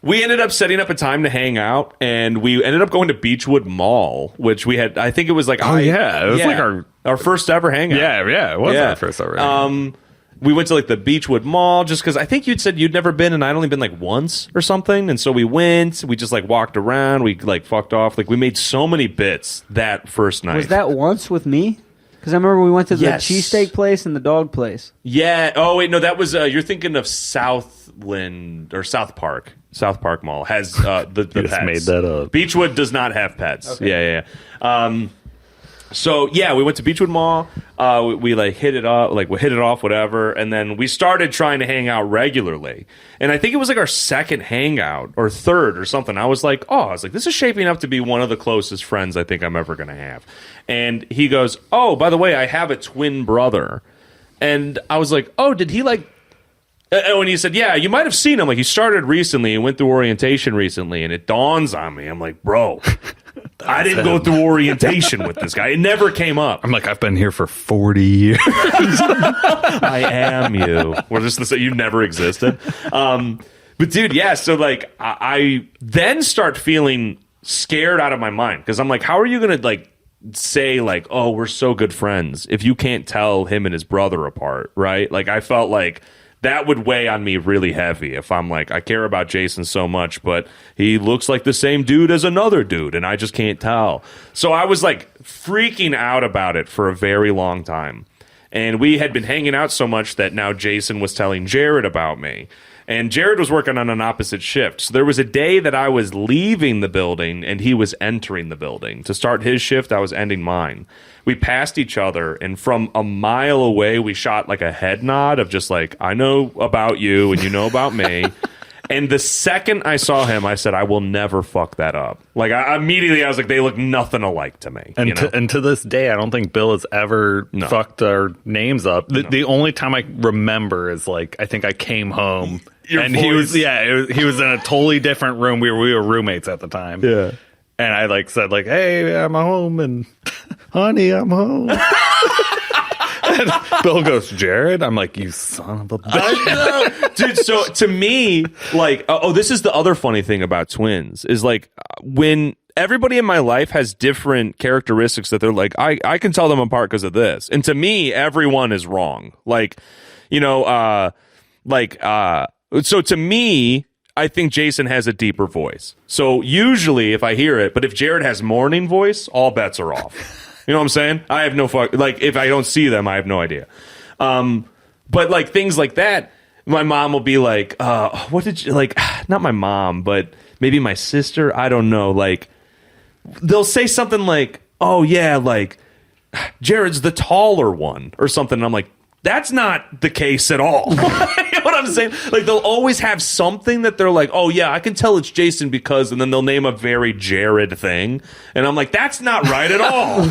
Speaker 3: we ended up setting up a time to hang out, and we ended up going to Beechwood Mall, which we had, I think it was like...
Speaker 1: it was like
Speaker 3: our first ever hangout.
Speaker 1: Yeah, it was our first ever hangout.
Speaker 3: We went to like the Beechwood Mall just because I think you'd said you'd never been, and I'd only been like once or something. And so we went, we just like walked around, we like fucked off. Like we made so many bits that first night.
Speaker 2: Was that once with me? Because I remember we went to the
Speaker 3: Yes.
Speaker 2: cheesesteak place and the dog place.
Speaker 3: Yeah. Oh wait, no, that was you're thinking of Southland or South Park. South Park Mall has the
Speaker 1: You just
Speaker 3: pets.
Speaker 1: made that up.
Speaker 3: Beechwood does not have pets. Yeah. So yeah, we went to Beechwood Mall. We like hit it up, like we hit it off, whatever, and then we started trying to hang out regularly. And I think it was like our second hangout or third or something. I was like, this is shaping up to be one of the closest friends I think I'm ever gonna have. And he goes, oh, by the way, I have a twin brother. And I was like, oh, did he like? And he said, yeah, you might have seen him. Like, he started recently and went through orientation recently. And it dawns on me. I'm like, bro, I didn't go through orientation with this guy. It never came up.
Speaker 1: I'm like, I've been here for 40 years.
Speaker 3: I am you. We're just to say you never existed. But dude, yeah. So like, I then start feeling scared out of my mind because I'm like, how are you going to like say like, oh, we're so good friends if you can't tell him and his brother apart, right? Like, I felt like that would weigh on me really heavy if I'm like, I care about Jason so much, but he looks like the same dude as another dude, and I just can't tell. So I was like freaking out about it for a very long time. And we had been hanging out so much that now Jason was telling Jared about me. And Jared was working on an opposite shift. So there was a day that I was leaving the building and he was entering the building. To start his shift, I was ending mine. We passed each other, and from a mile away, we shot like a head nod of just like, I know about you and you know about me. And the second I saw him, I said, I will never fuck that up. Like, I was like, they look nothing alike to me.
Speaker 1: And, and to this day, I don't think Bill has ever fucked our names up. The only time I remember is like, I think I came home and he was in a totally different room. We were roommates at the time. Yeah. And I like said like, hey, I'm home, and honey, I'm home. And Bill goes, Jared? I'm like, you son of a bitch.
Speaker 3: I know. Dude, so to me, like, this is the other funny thing about twins is like when everybody in my life has different characteristics that they're like, I can tell them apart because of this. And to me, everyone is wrong. Like, so to me, I think Jason has a deeper voice. So usually if I hear it, but if Jared has morning voice, all bets are off. You know what I'm saying? I have no like if I don't see them, I have no idea. But like things like that, my mom will be like, what did you like? Not my mom, but maybe my sister. I don't know. Like they'll say something like, oh yeah, like Jared's the taller one or something. And I'm like, that's not the case at all. You know what I'm saying? Like they'll always have something that they're like, oh yeah, I can tell it's Jason because, and then they'll name a very Jared thing, and I'm like, that's not right at all.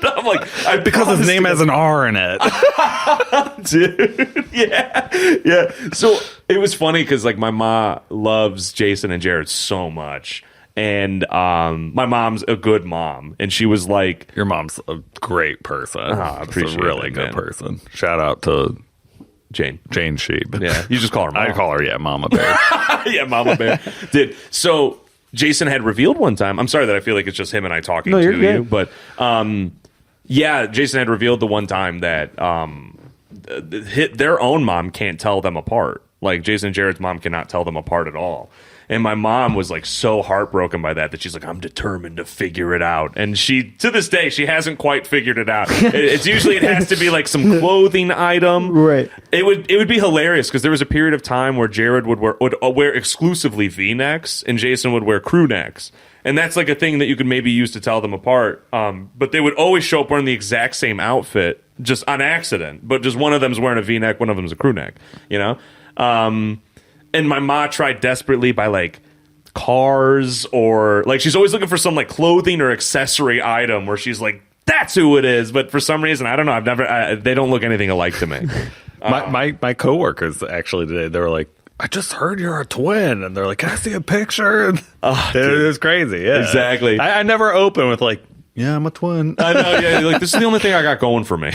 Speaker 3: I'm like,
Speaker 1: because his name has an R in it.
Speaker 3: Dude, yeah. So it was funny because like my mom loves Jason and Jared so much. And my mom's a good mom, and she was like,
Speaker 1: "Your mom's a great person.
Speaker 3: I appreciate
Speaker 1: a really
Speaker 3: it,
Speaker 1: good
Speaker 3: man.
Speaker 1: person." Shout out to
Speaker 3: Jane
Speaker 1: Schieb.
Speaker 3: Yeah, you just call her Mom.
Speaker 1: I call her Mama Bear.
Speaker 3: Yeah, Mama Bear. Dude, so Jason had revealed one time. I'm sorry that I feel like it's just him and I talking to you, but Jason had revealed the one time that their own mom can't tell them apart. Like Jason and Jared's mom cannot tell them apart at all. And my mom was like so heartbroken by that she's like, I'm determined to figure it out. And she, to this day, she hasn't quite figured it out. It's usually it has to be like some clothing item.
Speaker 2: Right.
Speaker 3: It would be hilarious because there was a period of time where Jared would wear exclusively V-necks and Jason would wear crew necks. And that's like a thing that you could maybe use to tell them apart. But they would always show up wearing the exact same outfit, just on accident. But just one of them's wearing a V-neck, one of them's a crew neck, you know? And my ma tried desperately by like cars or like she's always looking for some like clothing or accessory item where she's like, that's who it is. But for some reason, I don't know. They don't look anything alike to me.
Speaker 1: My coworkers actually today, they were like, I just heard you're a twin. And they're like, can I see a picture? It was crazy. Yeah,
Speaker 3: exactly.
Speaker 1: I never open with like, yeah, I'm a twin.
Speaker 3: I know. Yeah. Like this is the only thing I got going for me.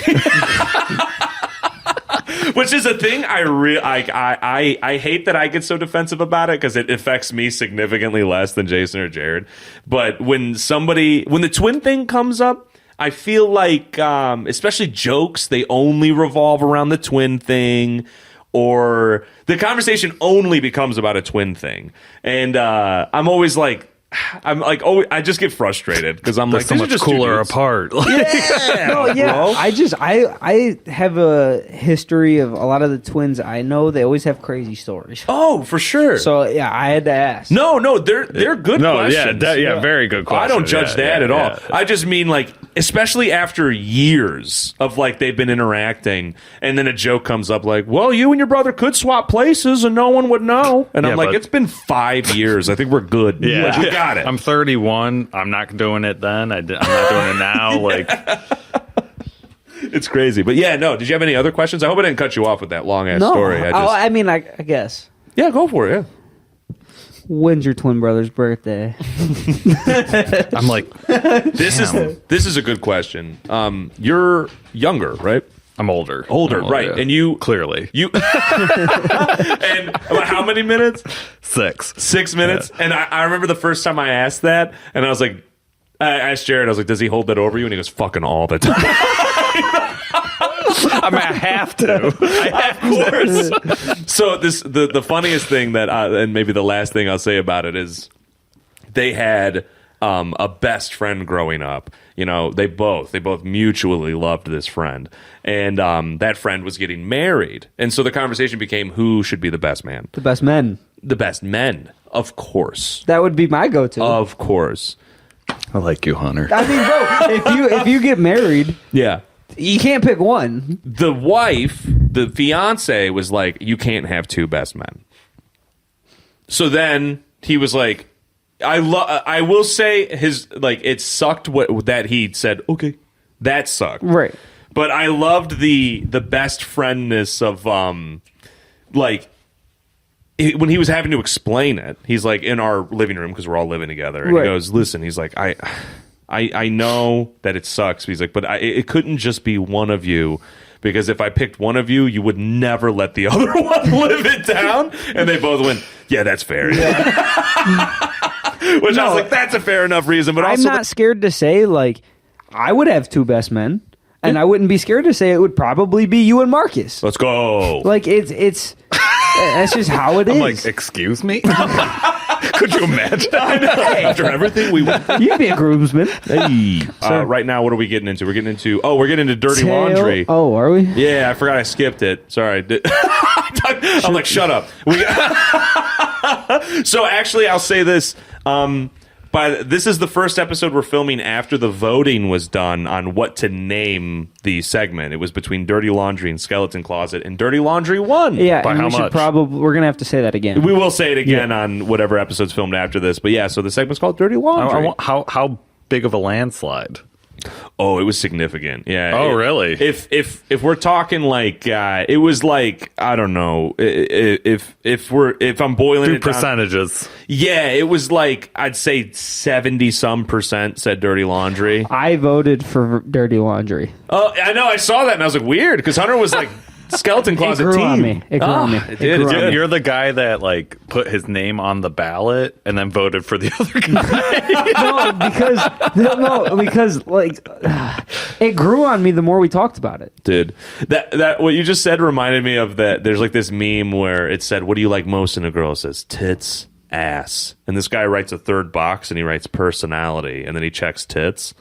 Speaker 3: Which is a thing I hate that I get so defensive about it because it affects me significantly less than Jason or Jared. But when the twin thing comes up, I feel like, especially jokes, they only revolve around the twin thing, or the conversation only becomes about a twin thing. And I'm always like, I'm like, oh, I just get frustrated because I'm
Speaker 1: They're
Speaker 3: like,
Speaker 1: so
Speaker 3: these are
Speaker 1: much
Speaker 3: just two
Speaker 1: cooler
Speaker 3: dudes.
Speaker 1: apart.
Speaker 2: No, yeah.
Speaker 3: bro.
Speaker 2: I have a history of a lot of the twins I know. They always have crazy stories.
Speaker 3: Oh, for sure.
Speaker 2: So yeah, I had to ask.
Speaker 3: No, they're good
Speaker 1: No,
Speaker 3: questions.
Speaker 1: very good question.
Speaker 3: I don't judge that at all. I just mean like, especially after years of like they've been interacting, and then a joke comes up like, "Well, you and your brother could swap places, and no one would know." And I'm
Speaker 1: Yeah,
Speaker 3: like,
Speaker 1: but-
Speaker 3: "It's been 5 years. I think we're good.
Speaker 1: Yeah,
Speaker 3: Like, we got it."
Speaker 1: I'm 31. I'm not doing it then. I'm not doing it now. Like,
Speaker 3: It's crazy, but yeah, no. Did you have any other questions? I hope I didn't cut you off with that long ass
Speaker 2: No,
Speaker 3: story.
Speaker 2: I mean, I guess.
Speaker 3: Yeah, go for it. Yeah.
Speaker 2: When's your twin brother's birthday?
Speaker 1: I'm like,
Speaker 3: This is a good question. You're younger, right?
Speaker 1: I'm older.
Speaker 3: Older,
Speaker 1: I'm
Speaker 3: right?
Speaker 1: yeah.
Speaker 3: And you
Speaker 1: Clearly.
Speaker 3: and about how many minutes?
Speaker 1: 6.
Speaker 3: 6 minutes. And I remember the first time I asked that, and I was like, I asked Jared, I was like, does he hold that over you? And he goes, fucking all the time.
Speaker 1: I mean, I have to.
Speaker 3: Of course. So the funniest thing that, and maybe the last thing I'll say about it is, they had a best friend growing up. You know, they both mutually loved this friend, and that friend was getting married, and so the conversation became, who should be the best man?
Speaker 2: The best men.
Speaker 3: The best men, of course,
Speaker 2: That would be my go-to.
Speaker 3: of course.
Speaker 1: I like you, Hunter.
Speaker 2: I mean, bro, if you get married,
Speaker 3: Yeah.
Speaker 2: you can't pick one.
Speaker 3: The wife, the fiance, was like, you can't have two best men. So then he was like, I will say his, like, it sucked that he said, okay, that sucked.
Speaker 2: Right.
Speaker 3: But I loved the best friendness of, like, when he was having to explain it, he's like in our living room because we're all living together, and
Speaker 2: Right.
Speaker 3: he goes, "Listen," he's like, I know that it sucks." But he's like, "But it couldn't just be one of you, because if I picked one of you, you would never let the other one live it down." And they both went, "Yeah, that's fair." Which I was like, "That's a fair enough reason." But
Speaker 2: I'm
Speaker 3: also,
Speaker 2: not scared to say, like, I would have two best men, and I wouldn't be scared to say it would probably be you and Marcus.
Speaker 3: let's go.
Speaker 2: Like, it's that's just how it is.
Speaker 1: I'm like, excuse me? Could you imagine?
Speaker 3: After everything we went through.
Speaker 2: You'd be a groomsman.
Speaker 3: Hey. Right now, what are we getting into? We're getting into dirty laundry.
Speaker 2: Oh, are we?
Speaker 3: Yeah, I forgot I skipped it. Sorry. I'm like, shut up. So actually, I'll say this. This is the first episode we're filming after the voting was done on what to name the segment. It was between Dirty Laundry and Skeleton Closet, and Dirty Laundry won.
Speaker 2: Yeah,
Speaker 1: By
Speaker 2: and
Speaker 1: how
Speaker 2: we should
Speaker 1: much?
Speaker 2: probably we're gonna have to say that again.
Speaker 3: We will say it again on whatever episode's filmed after this. But yeah, so the segment's called Dirty Laundry.
Speaker 1: How big of a landslide?
Speaker 3: Oh, it was significant. Yeah.
Speaker 1: Oh, really?
Speaker 3: If we're talking like it was like, I don't know, if I'm boiling
Speaker 1: Do
Speaker 3: it down,
Speaker 1: percentages.
Speaker 3: yeah, it was like, I'd say 70% said Dirty Laundry.
Speaker 2: I voted for Dirty Laundry.
Speaker 3: Oh, I know, I saw that and I was like, weird, because Hunter was like Skeleton Closet
Speaker 2: It grew
Speaker 3: team.
Speaker 2: on me. It grew on me.
Speaker 3: It did.
Speaker 2: grew
Speaker 3: It
Speaker 2: on
Speaker 3: did.
Speaker 2: me.
Speaker 1: You're the guy that like put his name on the ballot and then voted for the other guy.
Speaker 2: No, because like it grew on me the more we talked about it.
Speaker 3: Dude, that what you just said reminded me of that. There's like this meme where it said, "What do you like most in a girl?" It says tits, ass, and this guy writes a third box and he writes personality, and then he checks tits.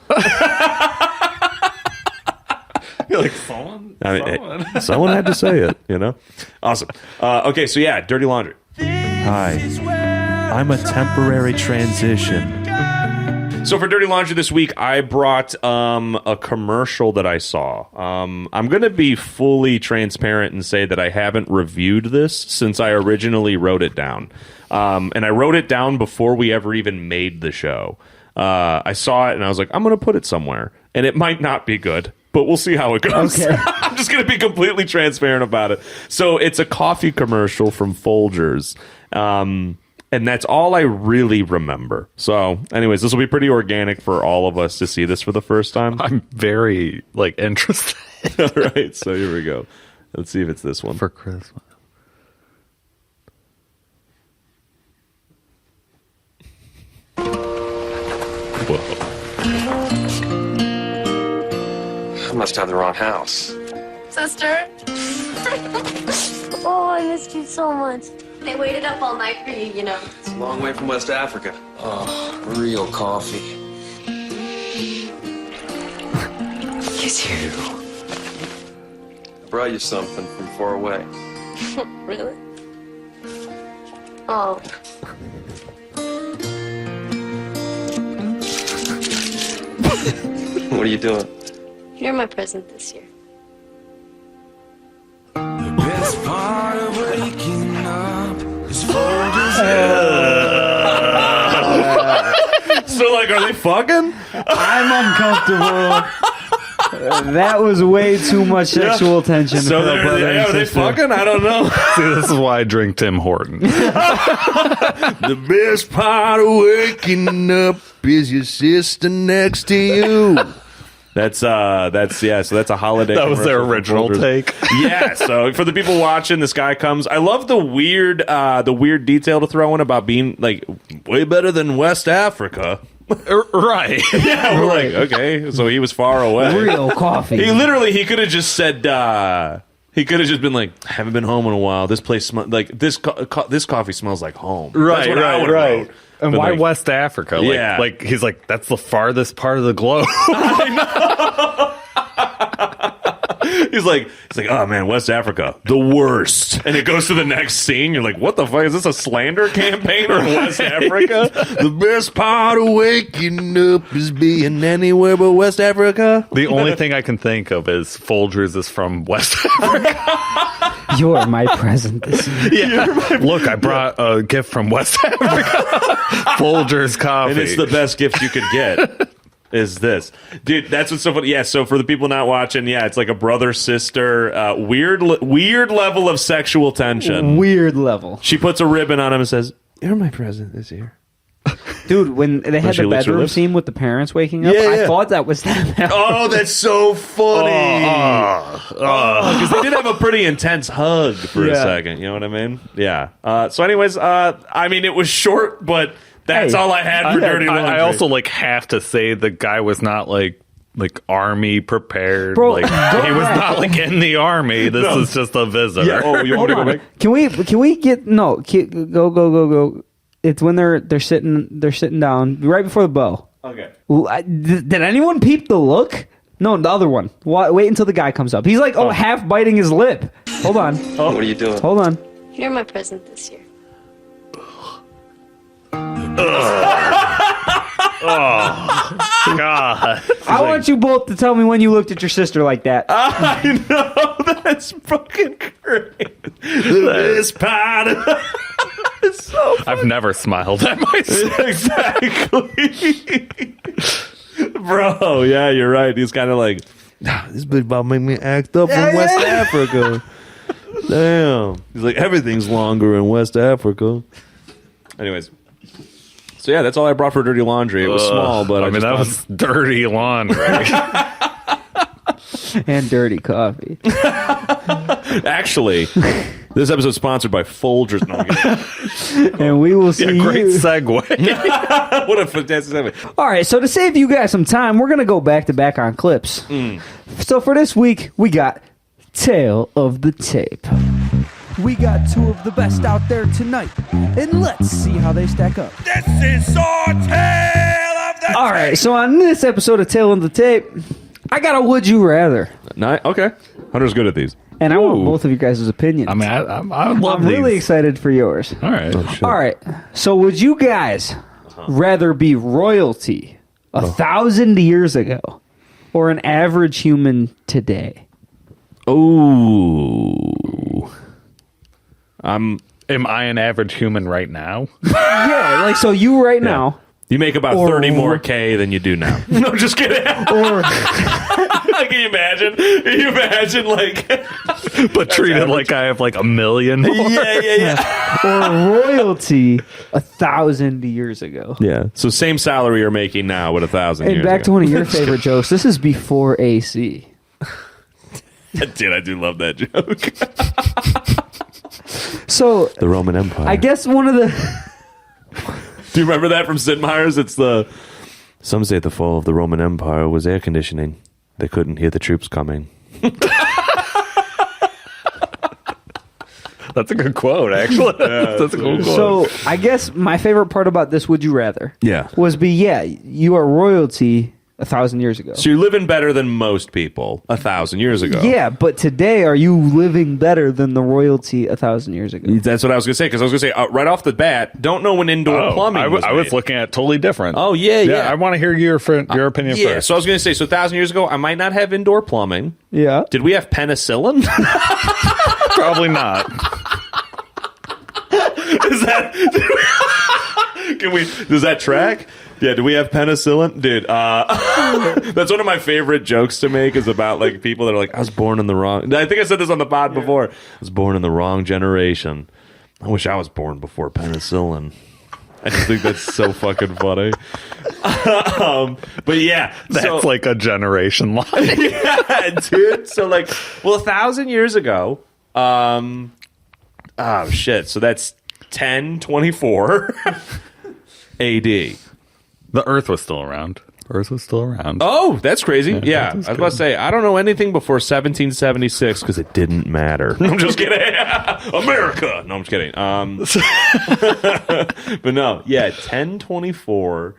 Speaker 1: You're like, someone?
Speaker 3: Someone had to say it, you know. Awesome. Okay, so yeah, Dirty Laundry. Hi, I'm a temporary transition. So for Dirty Laundry this week, I brought a commercial that I saw. I'm going to be fully transparent and say that I haven't reviewed this since I originally wrote it down. And I wrote it down before we ever even made the show. I saw it and I was like, I'm going to put it somewhere. And it might not be good, but we'll see how it goes.
Speaker 2: Okay.
Speaker 3: I'm just going to be completely transparent about it. So it's a coffee commercial from Folgers. And that's all I really remember. So, anyways, this will be pretty organic for all of us to see this for the first time.
Speaker 1: I'm very like interested.
Speaker 3: All right, so here we go. Let's see if it's this one.
Speaker 1: For Christmas. Whoa.
Speaker 5: I must have the wrong house.
Speaker 7: Sister?
Speaker 8: Oh, I missed you so much.
Speaker 7: They waited up all night for you, you know.
Speaker 5: Long way from West Africa. Oh, real coffee.
Speaker 7: Kiss you.
Speaker 5: I brought you something from far away.
Speaker 7: Really? Oh.
Speaker 5: What are you doing?
Speaker 7: You're my present this year.
Speaker 6: The best part of waking up is
Speaker 3: So, like, are they fucking?
Speaker 2: I'm uncomfortable. That was way too much sexual tension.
Speaker 3: So,
Speaker 2: for a brother and
Speaker 3: are they
Speaker 2: sister.
Speaker 3: fucking? I don't know.
Speaker 1: See, this is why I drink Tim Horton.
Speaker 3: The best part of waking up is your sister next to you. That's yeah. So that's a holiday.
Speaker 1: That was their
Speaker 3: commercial for
Speaker 1: original
Speaker 3: Folgers.
Speaker 1: take.
Speaker 3: Yeah. So for the people watching, this guy comes. I love the weird detail to throw in about being like way better than West Africa.
Speaker 1: Right.
Speaker 3: Yeah. We're like, okay, so he was far away.
Speaker 2: Real coffee.
Speaker 3: He could have just said. He could have just been like, haven't been home in a while. This place smells like this coffee smells like home. That's what I would've wrote.
Speaker 1: And
Speaker 3: But
Speaker 1: why
Speaker 3: like,
Speaker 1: West Africa? Like,
Speaker 3: Yeah.
Speaker 1: like he's like, that's the farthest part of the globe.
Speaker 3: He's like, oh man, West Africa, the worst. And it goes to the next scene. You're like, what the fuck? Is this a slander campaign for West Africa? The best part of waking up is being anywhere but West Africa.
Speaker 1: The only thing I can think of is Folgers is from West Africa.
Speaker 2: You're my present this year.
Speaker 1: Yeah. Look, I brought a gift from West Africa. Folgers coffee.
Speaker 3: And it's the best gift you could get. Is this, dude? That's what's so funny. Yeah. So for the people not watching, yeah, it's like a brother sister, weird level of sexual tension.
Speaker 2: Weird level.
Speaker 3: She puts a ribbon on him and says, "You're my present this year."
Speaker 2: Dude, when they had
Speaker 3: she
Speaker 2: the
Speaker 3: licks her
Speaker 2: bedroom
Speaker 3: lips?
Speaker 2: scene with the parents waking up,
Speaker 3: Yeah,
Speaker 2: I
Speaker 3: yeah.
Speaker 2: thought that was them.
Speaker 3: Oh, that's so funny. Because they did have a pretty intense hug for a
Speaker 2: Yeah.
Speaker 3: second. You know what I mean? Yeah. So, anyways, I mean, it was short, but that's
Speaker 2: Hey,
Speaker 3: all I had for Dirty Laundry.
Speaker 1: I also like have to say the guy was not like army prepared.
Speaker 2: Bro,
Speaker 1: like
Speaker 2: go
Speaker 1: he was
Speaker 2: back.
Speaker 1: not like in the army. This is just a visitor.
Speaker 3: Yeah. Oh, you want me to go back?
Speaker 2: Can we get go? It's when they're sitting down right before the bow.
Speaker 3: Okay.
Speaker 2: Did anyone peep the look? No, the other one. Wait until the guy comes up. He's like, half biting his lip. Hold on.
Speaker 5: What are you doing?
Speaker 2: Hold on.
Speaker 7: You're my present this year.
Speaker 1: God.
Speaker 2: I want you both to tell me when you looked at your sister like that.
Speaker 3: I know. That's fucking great. The best part of it's so
Speaker 1: I've never smiled at myself.
Speaker 3: Exactly. Bro, yeah, you're right. He's kind of like, this bitch about to make me act up in West Africa. Damn. He's like, everything's longer in West Africa. Anyways. So, yeah, that's all I brought for Dirty Laundry. It was small, but
Speaker 1: I mean, that was dirty laundry.
Speaker 2: And dirty coffee.
Speaker 3: Actually, this episode is sponsored by Folgers. No, I'm kidding.
Speaker 2: And we will see
Speaker 1: Great
Speaker 2: you.
Speaker 1: segue.
Speaker 3: What a fantastic segue.
Speaker 2: All right, so to save you guys some time, we're going to go back to back on clips. So for this week, we got Tale of the Tape. We got two of the best out there tonight, and let's see how they stack up.
Speaker 6: This is our tale of the
Speaker 2: All right, so on this episode of Tale of the Tape, I got a Would You Rather,
Speaker 3: Okay. Hunter's good at these.
Speaker 2: and I want both of you guys' opinions.
Speaker 1: I mean, I love
Speaker 2: I'm
Speaker 1: these.
Speaker 2: really excited for yours.
Speaker 1: All right.
Speaker 2: All right, so would you guys rather be royalty 1,000 years ago or an average human today?
Speaker 3: Oh.
Speaker 1: Am I an average human right now?
Speaker 2: Yeah, like so you right now.
Speaker 3: You make about
Speaker 2: Or-
Speaker 3: 30 more K than you do now. No, just kidding.
Speaker 2: Or
Speaker 3: Can you imagine? Can you imagine, like...
Speaker 1: But treated like I have like 1 million.
Speaker 3: yeah.
Speaker 2: or royalty 1,000 years ago.
Speaker 3: Yeah. So same salary you're making now with 1,000
Speaker 2: And
Speaker 3: years
Speaker 2: back to
Speaker 3: ago.
Speaker 2: one of your favorite jokes. This is before AC.
Speaker 3: Dude, I do love that joke.
Speaker 2: So
Speaker 3: The Roman Empire.
Speaker 2: I guess one of the
Speaker 3: Do you remember that from Sid Meier's? It's the... Some say the fall of the Roman Empire was air conditioning. They couldn't hear the troops coming.
Speaker 1: That's a good quote, actually. That's a cool quote.
Speaker 2: So I guess my favorite part about this "Would you rather"
Speaker 3: Yeah.
Speaker 2: was you are royalty 1,000 years ago.
Speaker 3: So you're living better than most people 1,000 years ago.
Speaker 2: Yeah, but today, are you living better than the royalty 1,000 years ago?
Speaker 3: That's what I was going to say, because I was going to say, right off the bat, don't know when indoor plumbing was
Speaker 1: I was
Speaker 3: made.
Speaker 1: looking at totally different.
Speaker 3: Oh, yeah.
Speaker 1: I want to hear your opinion
Speaker 3: Yeah,
Speaker 1: first.
Speaker 3: so I was going to say, 1,000 years ago, I might not have indoor plumbing.
Speaker 2: Yeah.
Speaker 3: Did we have penicillin?
Speaker 1: Probably not.
Speaker 3: Does that track? Yeah, do we have penicillin? Dude, that's one of my favorite jokes to make is about like people that are like, I was born in the wrong... I think I said this on the pod before. I was born in the wrong generation. I wish I was born before penicillin. I just think that's so fucking funny. But yeah.
Speaker 1: That's like a generation line.
Speaker 3: Yeah, dude. So like, 1,000 years ago, oh shit. So that's 1024 AD.
Speaker 1: The Earth was still around.
Speaker 3: Oh, that's crazy. Yeah. I
Speaker 1: that's
Speaker 3: was about to say, I don't know anything before 1776 because it didn't matter. I'm just kidding. America. No, I'm just kidding. But no, yeah, 1024.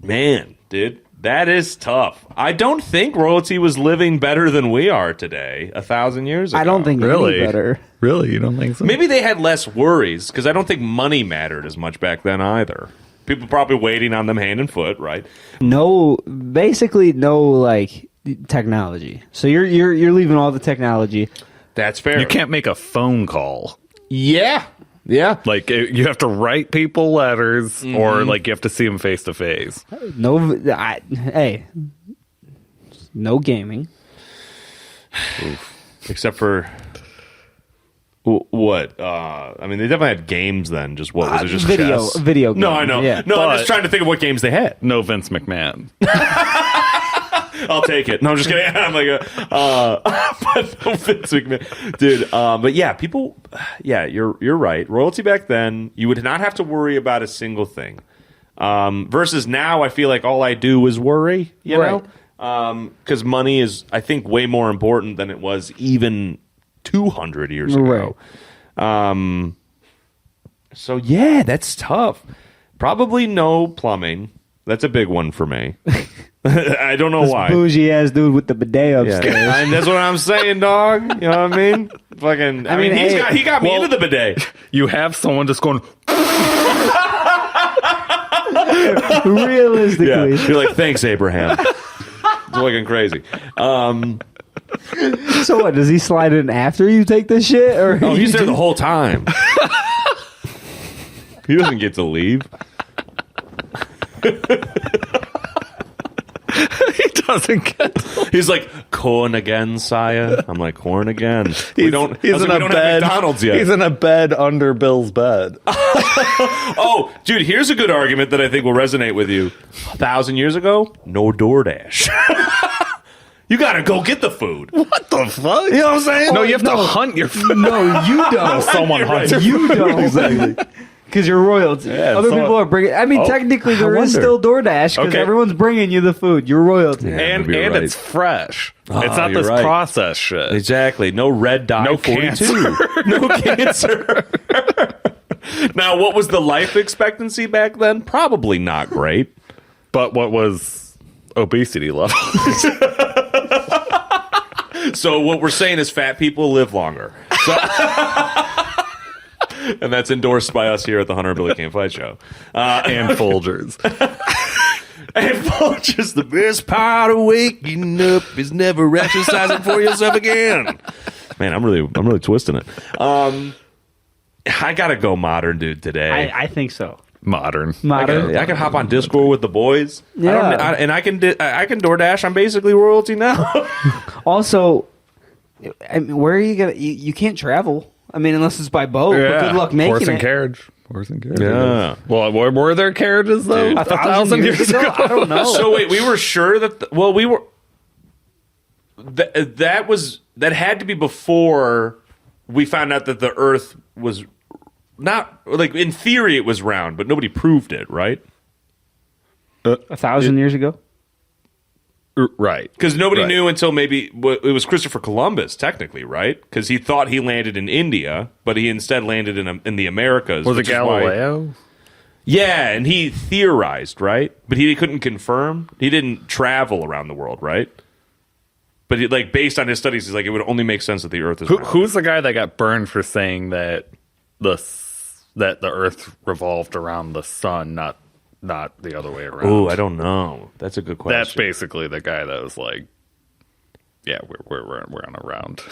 Speaker 3: Man, dude, that is tough. I don't think royalty was living better than we are today 1,000 years ago.
Speaker 2: I don't think
Speaker 1: Really?
Speaker 2: any better.
Speaker 1: Really? You don't think so?
Speaker 3: Maybe they had less worries because I don't think money mattered as much back then either. People probably waiting on them hand and foot, right?
Speaker 2: Basically no like technology. So you're leaving all the technology.
Speaker 3: That's fair.
Speaker 1: You can't make a phone call.
Speaker 3: Yeah.
Speaker 1: Like, you have to write people letters or, like, you have to see them face to face.
Speaker 2: No gaming.
Speaker 3: Except for what? I mean, they definitely had games then. Just what was it? Just chess?
Speaker 2: Video.
Speaker 3: No,
Speaker 2: game,
Speaker 3: I know.
Speaker 2: Yeah.
Speaker 3: No, I'm
Speaker 1: But-
Speaker 3: just trying to think of what games they had.
Speaker 1: No Vince McMahon.
Speaker 3: I'll take it. No, I'm just kidding. I'm like, but no Vince McMahon, dude. But yeah, people. Yeah, you're right. Royalty back then, you would not have to worry about a single thing. Versus now, I feel like all I do is worry. You
Speaker 2: Right.
Speaker 3: know, because money is, I think, way more important than it was even 200 years ago. So yeah, that's tough. Probably no plumbing. That's a big one for me. I don't know why.
Speaker 2: Bougie ass dude with the bidet upstairs.
Speaker 3: Yeah. And that's what I'm saying, dog. You know what I mean? Fucking. I mean, he got me into the bidet.
Speaker 1: You have someone just going,
Speaker 2: Realistically.
Speaker 3: Yeah. You're like, thanks, Abraham. It's fucking crazy.
Speaker 2: So what? Does he slide in after you take this shit, or
Speaker 3: Oh, he's there the whole time. He doesn't get to leave.
Speaker 1: he doesn't get.
Speaker 3: He's like, corn again, sire. I'm like, corn again.
Speaker 1: He's in a bed.
Speaker 3: Have McDonald's yet.
Speaker 1: He's in a bed under Bill's bed.
Speaker 3: Oh, dude, here's a good argument that I think will resonate with you. 1,000 years ago, no DoorDash. You gotta go get the food.
Speaker 1: What the fuck?
Speaker 3: You know what I'm saying?
Speaker 1: No, you have to hunt your food.
Speaker 2: No, you don't.
Speaker 1: Someone
Speaker 3: You're
Speaker 1: hunts
Speaker 3: right.
Speaker 1: your
Speaker 2: You don't.
Speaker 1: Exactly.
Speaker 2: Because you're royalty.
Speaker 1: Yeah,
Speaker 2: Other
Speaker 1: someone-
Speaker 2: people are bringing. I mean,
Speaker 1: Oh,
Speaker 2: technically, there
Speaker 1: I
Speaker 2: is
Speaker 1: wonder.
Speaker 2: still DoorDash because
Speaker 1: Okay.
Speaker 2: everyone's bringing you the food. You're royalty.
Speaker 3: Yeah.
Speaker 1: And
Speaker 3: maybe you're right.
Speaker 1: it's fresh.
Speaker 3: Oh,
Speaker 1: it's not
Speaker 3: you're
Speaker 1: this
Speaker 3: right.
Speaker 1: processed shit.
Speaker 3: Exactly. No red dye.
Speaker 1: No
Speaker 3: 42.
Speaker 1: cancer.
Speaker 3: No cancer. Now, what was the life expectancy back then? Probably not great.
Speaker 1: But what was obesity level?
Speaker 3: So what we're saying is fat people live longer. So and that's endorsed by us here at the Hunter and Billy Can't Fight Show.
Speaker 1: and Folgers.
Speaker 3: And Folger's the best part of waking up is never exercising for yourself again. Man, I'm really twisting it. I gotta go modern, dude. Today,
Speaker 2: I think so.
Speaker 1: Modern.
Speaker 2: Modern.
Speaker 3: I can hop on Discord with the boys.
Speaker 2: Yeah.
Speaker 3: I can DoorDash. I'm basically royalty now.
Speaker 2: Also, I mean, where are you gonna? You can't travel. I mean, unless it's by boat. But good luck making
Speaker 1: Horse and
Speaker 2: it.
Speaker 1: carriage. Horse and carriage.
Speaker 3: Yeah.
Speaker 1: Well, were there carriages though?
Speaker 3: Dude.
Speaker 2: 1,000 years ago? I don't know.
Speaker 3: So wait, we were sure that we were. That had to be before we found out that the Earth was not like in theory it was round, but nobody proved it, right?
Speaker 2: 1,000 years ago.
Speaker 1: Right.
Speaker 3: Because nobody
Speaker 1: Right.
Speaker 3: knew until maybe it was Christopher Columbus, technically, right? Because he thought he landed in India, but he instead landed in the Americas.
Speaker 1: Was it
Speaker 3: which is why-
Speaker 1: Galileo?
Speaker 3: Yeah, and he theorized, right? But he couldn't confirm. He didn't travel around the world, right? But based on his studies, he's like, it would only make sense that the Earth is round.
Speaker 1: Who's the guy that got burned for saying that the Earth revolved around the sun, not the other way around?
Speaker 3: Oh, I don't know. That's a good question.
Speaker 1: That's basically the guy that was like, yeah, we're on a round.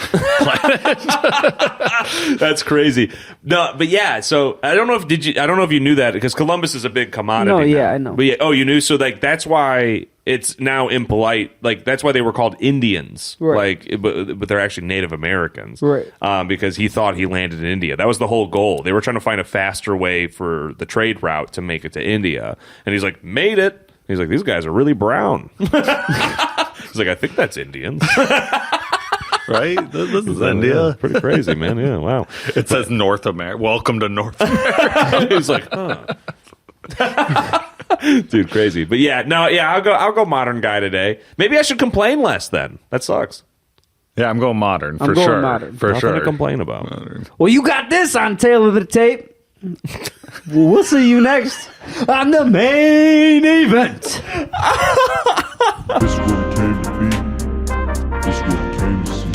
Speaker 3: That's crazy. No, but yeah. So I don't know if you knew that because Columbus is a big commodity.
Speaker 2: No, yeah,
Speaker 3: now.
Speaker 2: I know.
Speaker 3: But yeah, you knew. So that's why it's now impolite. That's why they were called Indians.
Speaker 2: Right.
Speaker 3: But they're actually Native Americans.
Speaker 2: Right.
Speaker 3: Because he thought he landed in India. That was the whole goal. They were trying to find a faster way for the trade route to make it to India. And he's like, made it. He's like, these guys are really brown. He's like, I think that's Indians.
Speaker 1: Right? This is India.
Speaker 3: Pretty crazy, man. Yeah, wow.
Speaker 1: It says North America. Welcome to North America.
Speaker 3: He's like, huh. Dude, crazy. But I'll go modern guy today. Maybe I should complain less then. That sucks.
Speaker 1: Yeah, I'm going modern for
Speaker 2: I'm going
Speaker 1: sure.
Speaker 2: modern.
Speaker 1: For
Speaker 3: Nothing
Speaker 1: sure.
Speaker 3: to complain about.
Speaker 2: Well, you got this on Tail of the Tape. We'll see you next on the main event.
Speaker 6: This is what we came to be. This is what we came to see.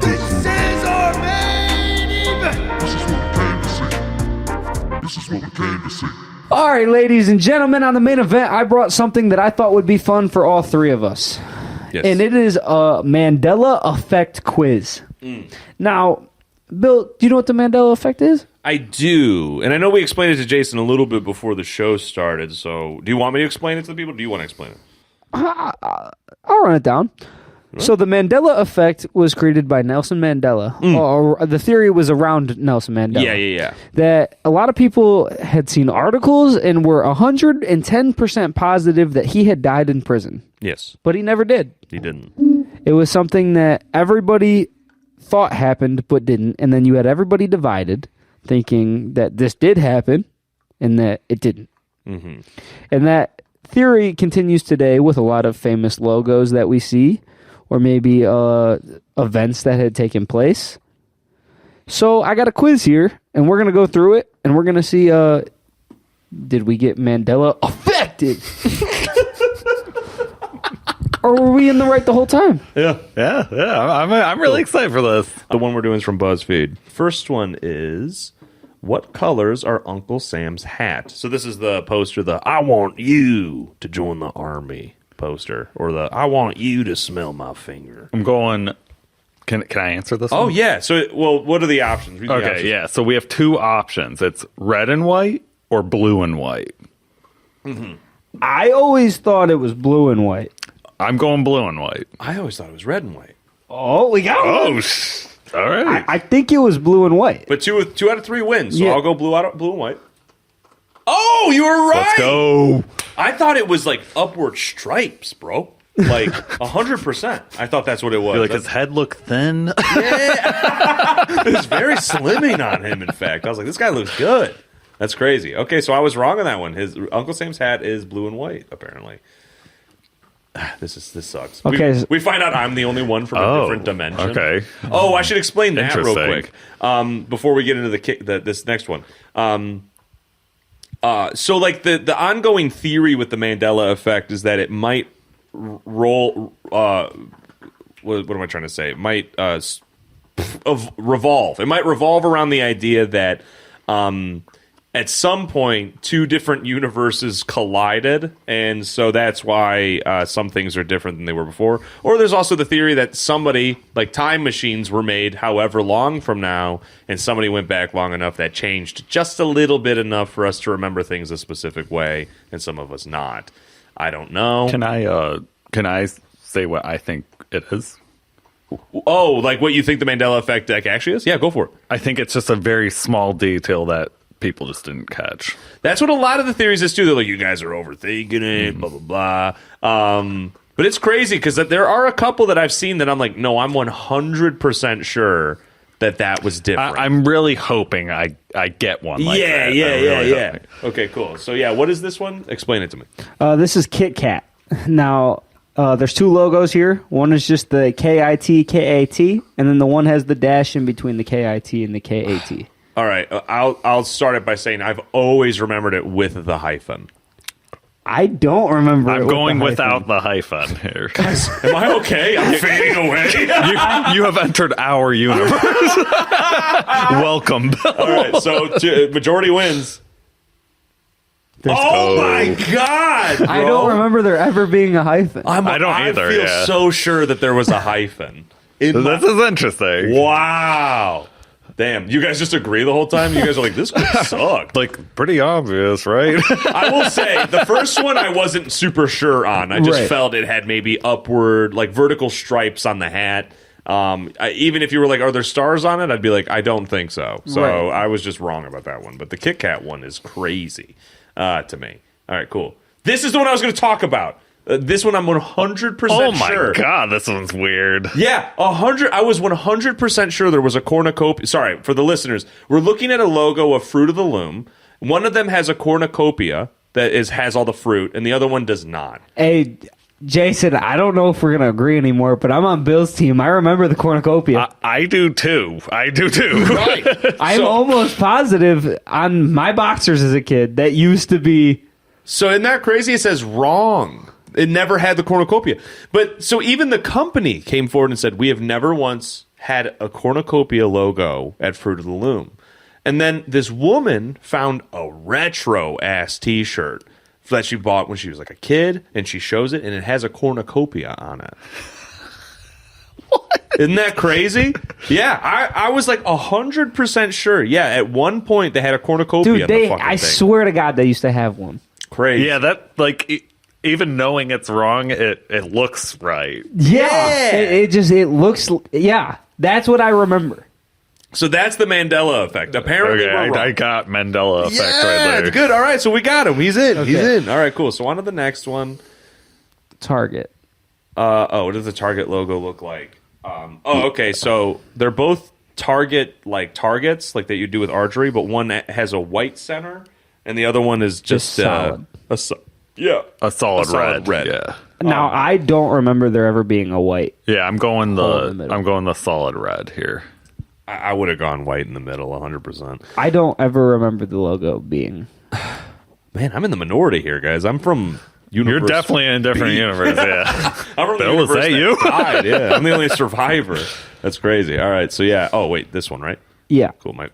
Speaker 6: This is our main event. This is what we came to see. This is what we came to see.
Speaker 2: All right, ladies and gentlemen, on the main event, I brought something that I thought would be fun for all three of us.
Speaker 3: Yes.
Speaker 2: And it is a Mandela effect quiz. Now, Bill, do you know what the Mandela effect is?
Speaker 3: I do. And I know we explained it to Jason a little bit before the show started. So do you want me to explain it to the people? Or do you want to explain it?
Speaker 2: I'll run it down. So the Mandela effect was created by Nelson Mandela. Or the theory was around Nelson Mandela.
Speaker 3: Yeah.
Speaker 2: That a lot of people had seen articles and were 110% positive that he had died in prison.
Speaker 3: Yes.
Speaker 2: But he never did.
Speaker 3: He didn't.
Speaker 2: It was something that everybody thought happened but didn't. And then you had everybody divided thinking that this did happen and that it didn't.
Speaker 3: Mm-hmm.
Speaker 2: And that theory continues today with a lot of famous logos that we see, or maybe events that had taken place. So I got a quiz here, and we're going to go through it, and we're going to see, did we get Mandela affected? Or were we in the right the whole time?
Speaker 1: Yeah. I'm really excited for this.
Speaker 3: The one we're doing is from BuzzFeed. First one is, what colors are Uncle Sam's hat? So this is the poster, the I want you to join the army poster, or the I want you to smell my finger.
Speaker 1: I'm going. Can I answer this
Speaker 3: Oh,
Speaker 1: one?
Speaker 3: yeah. So, what are the options? Read the
Speaker 1: Okay,
Speaker 3: options.
Speaker 1: yeah. So we have two options. It's red and white or blue and white.
Speaker 2: I always thought it was blue and white.
Speaker 1: I'm going blue and white.
Speaker 3: I always thought it was red and white.
Speaker 2: Oh, we got one.
Speaker 1: All right.
Speaker 2: I think it was blue and white.
Speaker 3: But two out of three wins, so
Speaker 2: Yeah.
Speaker 3: I'll go blue and white. Oh, you were right.
Speaker 1: Let's go.
Speaker 3: I thought it was like upward stripes, bro. Like 100%. I thought that's what it was.
Speaker 1: Like his head looked thin.
Speaker 3: It was very slimming on him, in fact. I was like, this guy looks good. That's crazy. Okay, so I was wrong on that one. His Uncle Sam's hat is blue and white, apparently. This sucks.
Speaker 2: Okay.
Speaker 3: We find out I'm the only one from a different dimension.
Speaker 1: Okay.
Speaker 3: Oh, I should explain that real
Speaker 1: Interesting.
Speaker 3: quick before we get into this next one. So like the ongoing theory with the Mandela effect is that it might roll. What am I trying to say? It might revolve. It might revolve around the idea that at some point two different universes collided, and so that's why some things are different than they were before. Or there's also the theory that somebody, like time machines were made however long from now, and somebody went back long enough that changed just a little bit enough for us to remember things a specific way, and some of us not. I don't know.
Speaker 1: Can I say what I think it is?
Speaker 3: Oh, like what you think the Mandela effect actually is? Yeah, go for it.
Speaker 1: I think it's just a very small detail that people just didn't catch.
Speaker 3: That's what a lot of the theories is too. They're like, you guys are overthinking it, blah, blah, blah. But it's crazy because there are a couple that I've seen that I'm like, no, I'm 100% sure that was different.
Speaker 1: I'm really hoping I get one like that. I'm really hoping.
Speaker 3: Okay, cool. So, yeah, what is this one? Explain it to me.
Speaker 2: This is Kit Kat. Now, There's two logos here. One is just the KIT, KAT, and then the one has the dash in between the KIT and the KAT.
Speaker 3: All right, I'll start it by saying I've always remembered it with the hyphen.
Speaker 2: I don't remember.
Speaker 1: I'm
Speaker 2: it
Speaker 1: going
Speaker 2: with
Speaker 1: without the hyphen here.
Speaker 3: Am I okay? I'm fading away.
Speaker 1: You have entered our universe. Welcome, Bill.
Speaker 3: All right, so majority wins. Oh my God! Bro.
Speaker 2: I don't remember there ever being a hyphen.
Speaker 1: I don't either.
Speaker 3: I feel so sure that there was a hyphen.
Speaker 1: This is interesting.
Speaker 3: Wow. Damn, you guys just agree the whole time? You guys are like, this could suck.
Speaker 1: Like, pretty obvious, right?
Speaker 3: I will say, the first one I wasn't super sure on. I just felt it had maybe upward, like vertical stripes on the hat. Even if you were like, are there stars on it? I'd be like, I don't think so. So I was just wrong about that one. But the Kit Kat one is crazy to me. All right, cool. This is the one I was going to talk about. This one I'm 100% sure.
Speaker 1: Oh my God, this one's weird.
Speaker 3: Yeah, 100. I was 100% sure there was a cornucopia. Sorry, for the listeners, we're looking at a logo of Fruit of the Loom. One of them has a cornucopia that has all the fruit, and the other one does not.
Speaker 2: Hey, Jason, I don't know if we're going to agree anymore, but I'm on Bill's team. I remember the cornucopia.
Speaker 1: I do too.
Speaker 3: Right.
Speaker 2: I'm almost positive on my boxers as a kid that used to be.
Speaker 3: So isn't that crazy? It says wrong. It never had the cornucopia. But so even the company came forward and said, we have never once had a cornucopia logo at Fruit of the Loom. And then this woman found a retro-ass T-shirt that she bought when she was like a kid, and she shows it, and it has a cornucopia on it. What? Isn't that crazy? Yeah, I was like 100% sure. Yeah, at one point they had a cornucopia.
Speaker 2: Dude,
Speaker 3: on the
Speaker 2: I
Speaker 3: thing.
Speaker 2: swear to God, they used to have one.
Speaker 3: Crazy.
Speaker 1: Yeah, that, like, even knowing it's wrong, it looks right.
Speaker 2: Yeah. It looks, yeah, that's what I remember.
Speaker 3: So that's the Mandela effect. Apparently,
Speaker 1: Okay,
Speaker 3: we're wrong.
Speaker 1: I got Mandela effect right
Speaker 3: Yeah,
Speaker 1: there.
Speaker 3: good. All right, so we got him. He's in. He's
Speaker 2: Okay.
Speaker 3: in. All right, cool. So on to the next one.
Speaker 2: Target.
Speaker 3: What does the Target logo look like? Okay. So they're both Target like targets, like that you do with archery, but one has a white center, and the other one is just
Speaker 2: solid.
Speaker 3: a
Speaker 1: solid
Speaker 3: solid red.
Speaker 1: Yeah,
Speaker 2: Now, I don't remember there ever being a white.
Speaker 1: yeah. I'm going
Speaker 2: Hole in the middle.
Speaker 1: I'm going the solid red here.
Speaker 3: I would have gone white in the middle, 100%.
Speaker 2: I don't ever remember the logo being.
Speaker 3: Man, I'm in the minority here, guys. I'm from universe.
Speaker 1: You're definitely in a different
Speaker 3: B.
Speaker 1: universe. Yeah.
Speaker 3: I'm from the
Speaker 1: Bill, is
Speaker 3: universe
Speaker 1: that you?
Speaker 3: died. Yeah, I'm the only survivor. That's crazy. All right, so yeah. Oh wait, this one, right?
Speaker 2: Yeah.
Speaker 3: Cool. My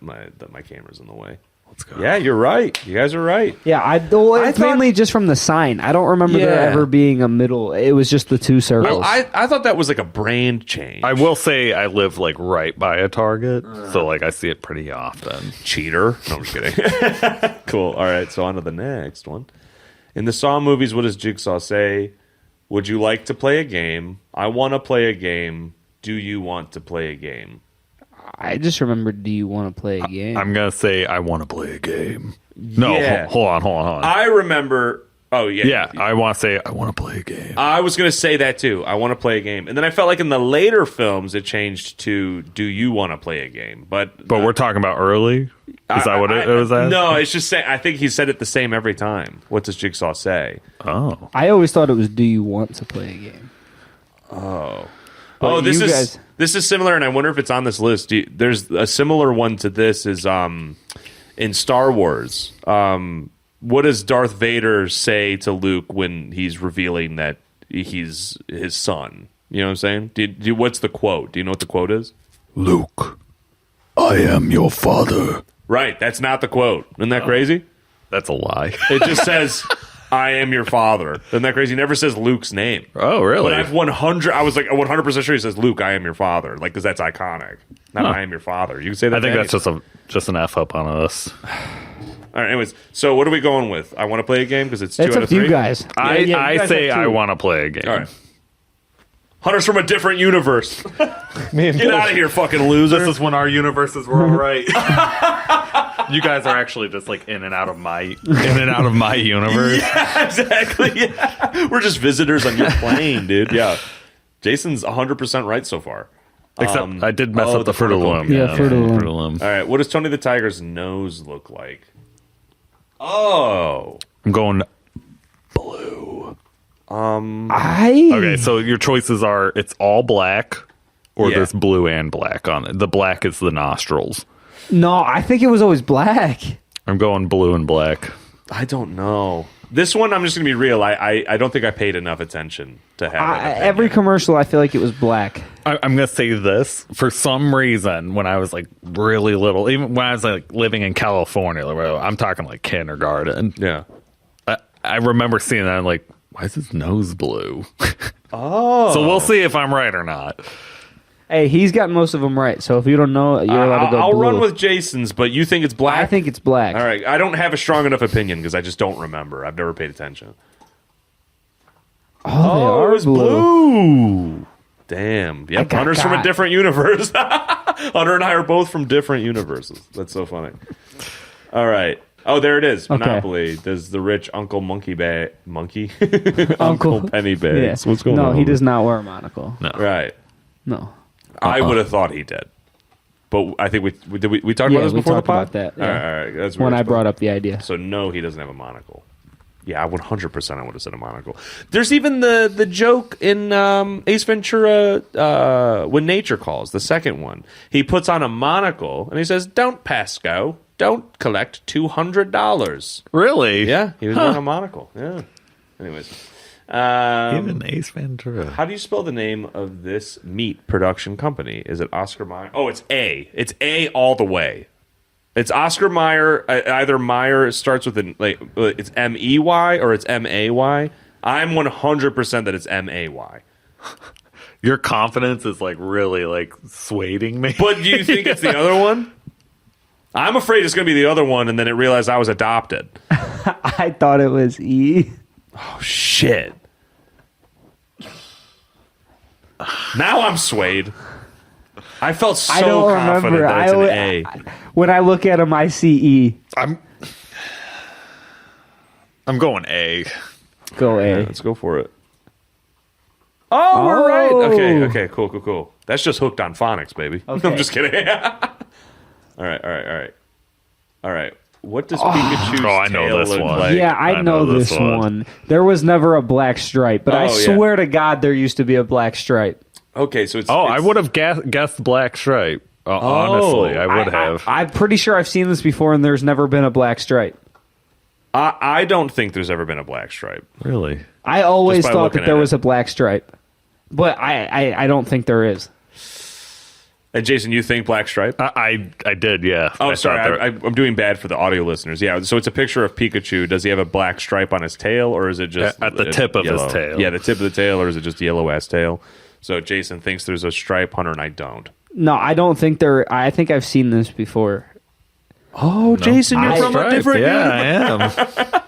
Speaker 3: camera's in the way.
Speaker 1: Let's go.
Speaker 3: Yeah, you're right. You guys are right.
Speaker 2: Yeah, it's
Speaker 3: thought-
Speaker 2: mainly just from the sign. I don't remember there
Speaker 3: Yeah.
Speaker 2: ever being a middle. It was just the two circles.
Speaker 3: I thought that was like a brand change.
Speaker 1: I will say I live like right by a Target, so like I see it pretty often.
Speaker 3: Cheater. No, I'm just kidding. Cool. All right, so on to the next one. In the Saw movies, what does Jigsaw say? Would you like to play a game? I want to play a game. Do you want to play a game?
Speaker 2: I just remember, do you want to play a game?
Speaker 1: I'm gonna say I want to play a game. No,
Speaker 3: Yeah.
Speaker 1: hold on.
Speaker 3: I remember. Oh, yeah.
Speaker 1: Yeah, I want to say I want to play a game.
Speaker 3: I was going to say that too. I want to play a game. And then I felt like in the later films, it changed to do you want to play a game? But
Speaker 1: We're talking about early. Is that what it was? As?
Speaker 3: No, it's just saying. I think he said it the same every time. What does Jigsaw say?
Speaker 1: Oh,
Speaker 2: I always thought it was, do you want to play a game?
Speaker 3: Oh, this
Speaker 2: you
Speaker 3: is
Speaker 2: guys-
Speaker 3: this is similar, and I wonder if it's on this list. There's a similar one to this. Is in Star Wars. What does Darth Vader say to Luke when he's revealing that he's his son? You know what I'm saying? What's the quote? Do you know what the quote is?
Speaker 1: Luke, I am your father.
Speaker 3: Right, that's not the quote. Isn't that crazy?
Speaker 1: That's a lie.
Speaker 3: It just says, "I am your father." Isn't that crazy? He never says Luke's name.
Speaker 1: Oh, really?
Speaker 3: But I was like 100% sure he says, "Luke, I am your father," like because that's iconic. Not "I am your father." You can say that.
Speaker 1: I think
Speaker 3: to
Speaker 1: that's just an F up on us.
Speaker 3: All right. Anyways, so what are we going with? I want to play a game because it's 2
Speaker 2: It's
Speaker 3: out
Speaker 2: up
Speaker 3: of
Speaker 2: to
Speaker 3: 3.
Speaker 2: you guys.
Speaker 1: I
Speaker 2: you guys
Speaker 1: say
Speaker 2: have
Speaker 1: I
Speaker 2: two.
Speaker 1: want to play a game.
Speaker 3: All right. Hunter's from a different universe. Get out of here, fucking loser.
Speaker 1: This is when our universes were all right. You guys are actually just like in and out of my universe.
Speaker 3: Yeah, exactly. Yeah. We're just visitors on your plane, dude. Yeah. Jason's 100% right so far.
Speaker 1: Except I did mess up the Fruit of the Loom.
Speaker 2: Yeah, Fruit of the Loom.
Speaker 1: Loom.
Speaker 3: All right. What does Tony the Tiger's nose look like? Oh.
Speaker 1: I'm going blue. Okay, so your choices are it's all black or
Speaker 3: Yeah.
Speaker 1: there's blue and black on it. The black is the nostrils.
Speaker 2: No, I think it was always black.
Speaker 1: I'm going blue and black.
Speaker 3: I don't know. This one, I'm just going to be real. I don't think I paid enough attention to have an opinion.
Speaker 2: Every commercial, I feel like it was black.
Speaker 1: I'm going to say this. For some reason, when I was like really little, even when I was like living in California, I'm talking like kindergarten.
Speaker 3: Yeah.
Speaker 1: I remember seeing that. I'm like, why is his nose blue? Oh. So we'll see if I'm right or not.
Speaker 2: Hey, he's got most of them right. So if you don't know, you're allowed to go
Speaker 3: I'll
Speaker 2: blue.
Speaker 3: run with Jason's, but you think it's black?
Speaker 2: I think it's black.
Speaker 3: All right. I don't have a strong enough opinion because I just don't remember. I've never paid attention.
Speaker 2: Oh, they are
Speaker 3: it was blue. Damn. Yep.
Speaker 2: got
Speaker 3: Hunter's from a
Speaker 2: got.
Speaker 3: different universe. Hunter and I are both from different universes. That's so funny. All right. Oh, there it is.
Speaker 2: Okay.
Speaker 3: Monopoly. Does the rich Uncle Monkey Monkey?
Speaker 2: Uncle
Speaker 3: Pennybags.
Speaker 2: Yeah.
Speaker 3: What's going on?
Speaker 2: No, he does not wear a monocle.
Speaker 1: No.
Speaker 3: Right.
Speaker 2: No.
Speaker 3: I would have thought he did. But I think we talked about this
Speaker 2: we
Speaker 3: before the
Speaker 2: talked
Speaker 3: pod?
Speaker 2: about that.
Speaker 3: All
Speaker 2: Yeah.
Speaker 3: right, all right. That's
Speaker 2: When
Speaker 3: where
Speaker 2: I
Speaker 3: it's
Speaker 2: brought up the idea.
Speaker 3: So no, he doesn't have a monocle. Yeah, 100% I would have said a monocle. There's even the joke in Ace Ventura, When Nature Calls, the second one. He puts on a monocle and he says, "Don't pass go. Don't collect $200."
Speaker 1: Really?
Speaker 3: Yeah, he was wearing a monocle. Yeah. Anyways.
Speaker 1: Even Ace Ventura.
Speaker 3: How do you spell the name of this meat production company? Is it Oscar Mayer? Oh, it's A. It's A all the way. It's Oscar Mayer. Either Mayer starts with it's M-E-Y or it's M-A-Y. I'm 100% that it's M-A-Y.
Speaker 1: Your confidence is like really like swaying me.
Speaker 3: But do you think it's the other one? I'm afraid it's going to be the other one, and then it realized I was adopted.
Speaker 2: I thought it was E.
Speaker 3: Oh, shit. Now I'm swayed. I felt so
Speaker 2: I don't
Speaker 3: confident
Speaker 2: remember.
Speaker 3: that it's an A.
Speaker 2: When I look at him, I see E.
Speaker 1: I'm going A.
Speaker 2: Go A.
Speaker 3: Yeah, let's go for it. Oh, we're right. Okay, cool. That's just hooked on phonics, baby.
Speaker 2: Okay.
Speaker 3: I'm just kidding. All right. What does Pikachu's
Speaker 1: I know
Speaker 3: tail
Speaker 1: this
Speaker 3: look
Speaker 1: one.
Speaker 3: like?
Speaker 2: Yeah, I know this one. There was never a black stripe, but I
Speaker 3: Oh, yeah.
Speaker 2: swear to God there used to be a black stripe.
Speaker 3: Okay, so it's...
Speaker 1: Oh, I
Speaker 3: it's-
Speaker 1: would have guessed black stripe. Honestly, I would have.
Speaker 2: I'm pretty sure I've seen this before, and there's never been a black stripe.
Speaker 3: I don't think there's ever been a black stripe.
Speaker 1: Really?
Speaker 2: I always
Speaker 3: Just by
Speaker 2: thought
Speaker 3: looking
Speaker 2: that there
Speaker 3: at
Speaker 2: was
Speaker 3: it.
Speaker 2: a black stripe, but I don't think there is.
Speaker 3: And Jason, you think black stripe?
Speaker 1: I did, yeah.
Speaker 3: Oh,
Speaker 1: I
Speaker 3: sorry.
Speaker 1: thought there-
Speaker 3: I'm doing bad for the audio listeners. Yeah, so it's a picture of Pikachu. Does he have a black stripe on his tail, or is it just...
Speaker 1: At the tip of his
Speaker 3: yellow?
Speaker 1: tail.
Speaker 3: Yeah, the tip of the tail, or is it just yellow-ass tail? So Jason thinks there's a stripe, Hunter and I don't.
Speaker 2: No, I don't think there. I think I've seen this before.
Speaker 3: Oh, Jason, you're from a
Speaker 1: Stripe,
Speaker 3: different...
Speaker 1: yeah, I am.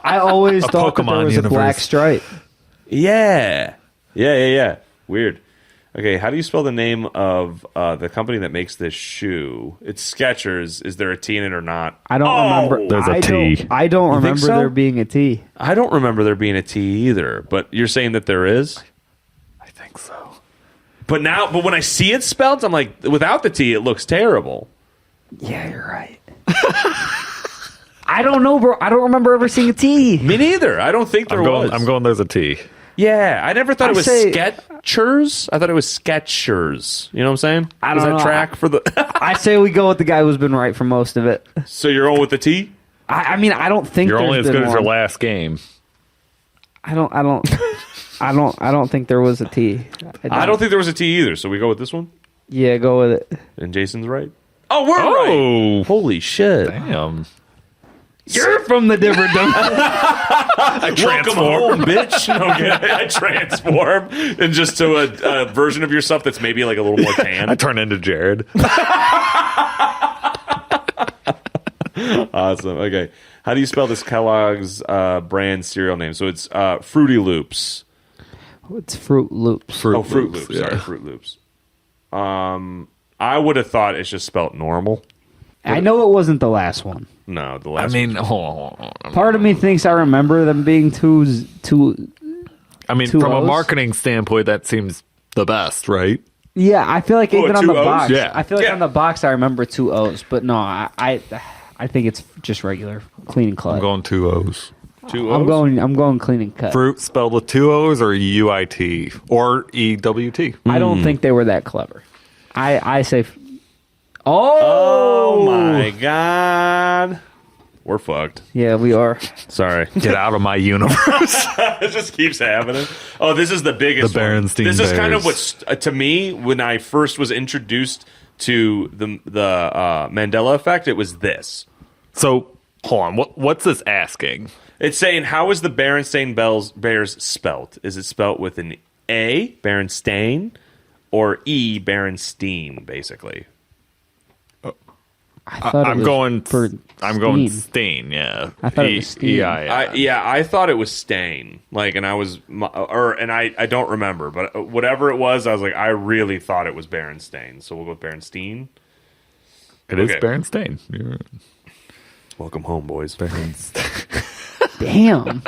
Speaker 2: I always thought that there
Speaker 1: Pokemon
Speaker 2: was a black
Speaker 1: universe.
Speaker 2: stripe.
Speaker 3: Yeah. Weird. Okay, how do you spell the name of the company that makes this shoe? It's Skechers. Is there a T in it or not?
Speaker 2: I don't remember.
Speaker 1: There's a
Speaker 2: I
Speaker 1: T.
Speaker 2: I don't
Speaker 3: You think
Speaker 2: remember
Speaker 3: so?
Speaker 2: there being a T.
Speaker 3: I don't remember there being a T either, but you're saying that there is?
Speaker 1: I think so.
Speaker 3: But when I see it spelled, I'm like, without the T, it looks terrible.
Speaker 2: Yeah, you're right. I don't know, bro. I don't remember ever seeing a T.
Speaker 3: Me neither. I don't think there was.
Speaker 1: I'm going there's a T.
Speaker 3: Yeah, I never thought it was
Speaker 2: say-
Speaker 3: Skechers. I thought it was Skechers. You know what I'm saying?
Speaker 2: I
Speaker 3: Does
Speaker 2: don't
Speaker 3: that
Speaker 2: know.
Speaker 3: track for the...
Speaker 2: I say we go with the guy who's been right for most of it.
Speaker 3: So you're on with the T?
Speaker 2: I mean, I don't think
Speaker 1: You're
Speaker 2: there's
Speaker 1: only as
Speaker 2: been
Speaker 1: good as your
Speaker 2: one.
Speaker 1: last game.
Speaker 2: I don't think there was a T.
Speaker 3: I don't think there was a T either, so we go with this one?
Speaker 2: Yeah, go with it.
Speaker 3: And Jason's right. Oh, we're right.
Speaker 1: Oh,
Speaker 3: Holy shit.
Speaker 1: damn.
Speaker 2: You're from the different.
Speaker 3: Welcome home, bitch. Okay, I transform and just to a version of yourself that's maybe like a little more
Speaker 1: I
Speaker 3: tan.
Speaker 1: turn into Jared.
Speaker 3: Awesome. Okay. How do you spell this Kellogg's brand cereal name? So it's Fruity Loops.
Speaker 2: It's Fruit Loops.
Speaker 3: Fruit Loops.
Speaker 1: yeah.
Speaker 3: Sorry, Fruit Loops. I would have thought it's just spelt normal.
Speaker 2: I know it wasn't the last one.
Speaker 3: No, the
Speaker 1: I
Speaker 3: last
Speaker 1: mean,
Speaker 3: one.
Speaker 2: Part of me thinks I remember them being two.
Speaker 1: I mean,
Speaker 2: Two
Speaker 1: from a
Speaker 2: O's?
Speaker 1: marketing standpoint, that seems the best, right?
Speaker 2: Yeah, I feel like even on
Speaker 3: two
Speaker 2: the
Speaker 3: O's?
Speaker 2: box.
Speaker 1: Yeah.
Speaker 2: I feel like
Speaker 3: Yeah.
Speaker 2: on the box I remember 2 O's, but no, I think it's just regular clean and
Speaker 1: I'm
Speaker 2: cut.
Speaker 1: going 2 O's.
Speaker 3: 2
Speaker 2: I'm
Speaker 3: O's?
Speaker 2: I'm going clean and cut.
Speaker 1: Fruit spelled with 2 O's or UIT or EWT.
Speaker 2: I don't think they were that clever. I say.
Speaker 3: Oh my God. We're fucked.
Speaker 2: Yeah, we are.
Speaker 3: Sorry.
Speaker 1: Get out of my universe.
Speaker 3: It just keeps happening. Oh, this is the biggest
Speaker 1: The
Speaker 3: one.
Speaker 1: Berenstein
Speaker 3: This is kind of
Speaker 1: Bears.
Speaker 3: what's to me when I first was introduced to the Mandela effect. It was this.
Speaker 1: So, hold on. What's this asking?
Speaker 3: It's saying, how is the Berenstain Bears spelt? Is it spelt with an A, Berenstain, or E, Berenstein, basically?
Speaker 1: I'm going
Speaker 2: Steen.
Speaker 1: Stain, yeah.
Speaker 2: I thought it was Steen.
Speaker 1: E-I-N.
Speaker 3: I thought it was Stain. Like, and I was, I don't remember, but whatever it was, I was like, I really thought it was Berenstain. So we'll go with Berenstein.
Speaker 1: It is
Speaker 3: Okay.
Speaker 1: Berenstain. You're
Speaker 3: Welcome home, boys.
Speaker 1: Berenstain.
Speaker 2: Damn.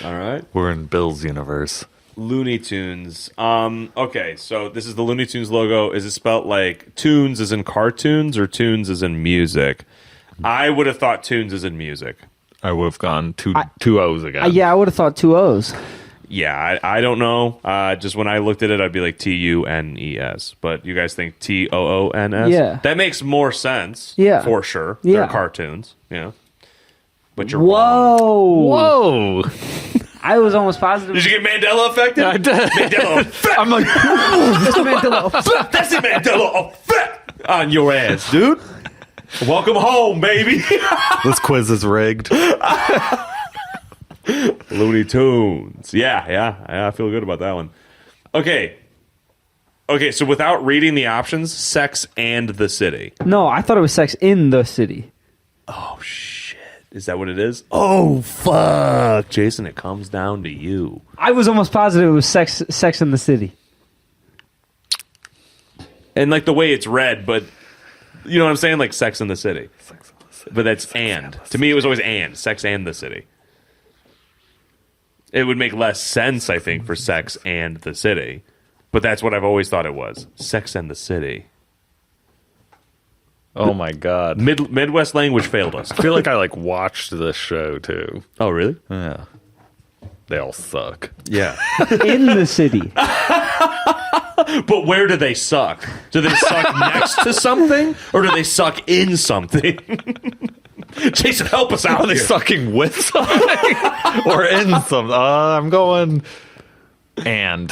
Speaker 3: All right.
Speaker 1: We're in Bill's universe.
Speaker 3: Looney Tunes. Okay, so this is the Looney Tunes logo. Is it spelt like tunes as in cartoons or tunes as in music? I would have thought tunes as in music.
Speaker 1: I would have gone two O's again.
Speaker 2: Yeah, I would have thought 2 O's.
Speaker 3: Yeah, I don't know. Just when I looked at it, I'd be like TUNES. But you guys think TOONS?
Speaker 2: Yeah.
Speaker 3: That makes more sense.
Speaker 2: Yeah.
Speaker 3: For sure.
Speaker 2: Yeah.
Speaker 3: They're cartoons. Yeah. But you're wrong.
Speaker 2: Whoa.
Speaker 1: Whoa!
Speaker 2: I was almost positive.
Speaker 3: Did you get Mandela affected?
Speaker 1: I did.
Speaker 3: Mandela effect.
Speaker 1: I'm like,
Speaker 3: That's the Mandela effect on your ass, dude. Welcome home, baby.
Speaker 1: this quiz is rigged.
Speaker 3: Looney Tunes. Yeah, I feel good about that one. Okay, so without reading the options, Sex and the City.
Speaker 2: No, I thought it was Sex in the City.
Speaker 3: Oh, shit. Is that what it is? Oh, fuck. Jason, it comes down to you.
Speaker 2: I was almost positive it was Sex in the City.
Speaker 3: And like the way it's read, but you know what I'm saying? Like Sex in the City. But that's and. To me, it was always and. Sex and the City. It would make less sense, I think, for Sex and the City. But that's what I've always thought it was. Sex and the City.
Speaker 1: Oh my god.
Speaker 3: Midwest language failed us.
Speaker 1: I feel like I watched this show too.
Speaker 3: Oh, really?
Speaker 1: Yeah. They all suck.
Speaker 3: Yeah.
Speaker 2: In the city.
Speaker 3: But where do they suck? Do they suck next to something? Or do they suck in something? Jason, help us out
Speaker 1: Are they
Speaker 3: here.
Speaker 1: sucking with something or in something? I'm going and.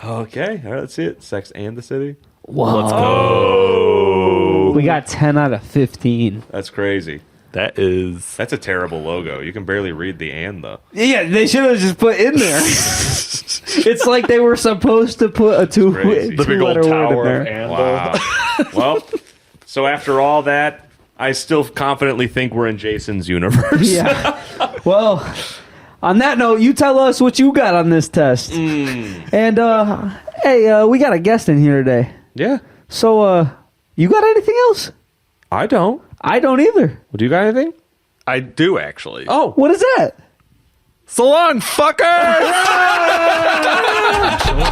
Speaker 3: Okay. All right, let's see it. Sex and the City.
Speaker 2: Whoa.
Speaker 1: Let's go.
Speaker 2: We got 10 out of 15.
Speaker 3: That's crazy.
Speaker 1: That's
Speaker 3: a terrible logo. You can barely read the and, though.
Speaker 2: Yeah, they should have just put in there. It's like they were supposed to put a
Speaker 3: crazy.
Speaker 1: the big old
Speaker 2: two-letter word in
Speaker 1: tower
Speaker 2: there.
Speaker 1: of and.
Speaker 3: Wow. Well, so after all that, I still confidently think we're in Jason's universe.
Speaker 2: Yeah. Well, on that note, you tell us what you got on this test. And, hey, we got a guest in here today.
Speaker 3: Yeah.
Speaker 2: So, you got anything else?
Speaker 3: I don't.
Speaker 2: I don't either.
Speaker 3: Well, do you got anything?
Speaker 1: I do actually.
Speaker 3: Oh.
Speaker 2: What is that?
Speaker 1: So long, fucker!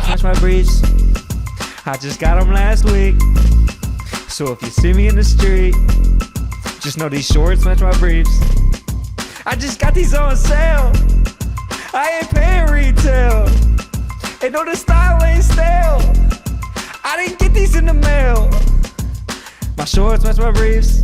Speaker 8: Touch my briefs. I just got them last week. So if you see me in the street, just know these shorts match my briefs. I just got these on sale. I ain't paying retail. And no, the style ain't stale. I didn't get these in the mail. My shorts match my briefs.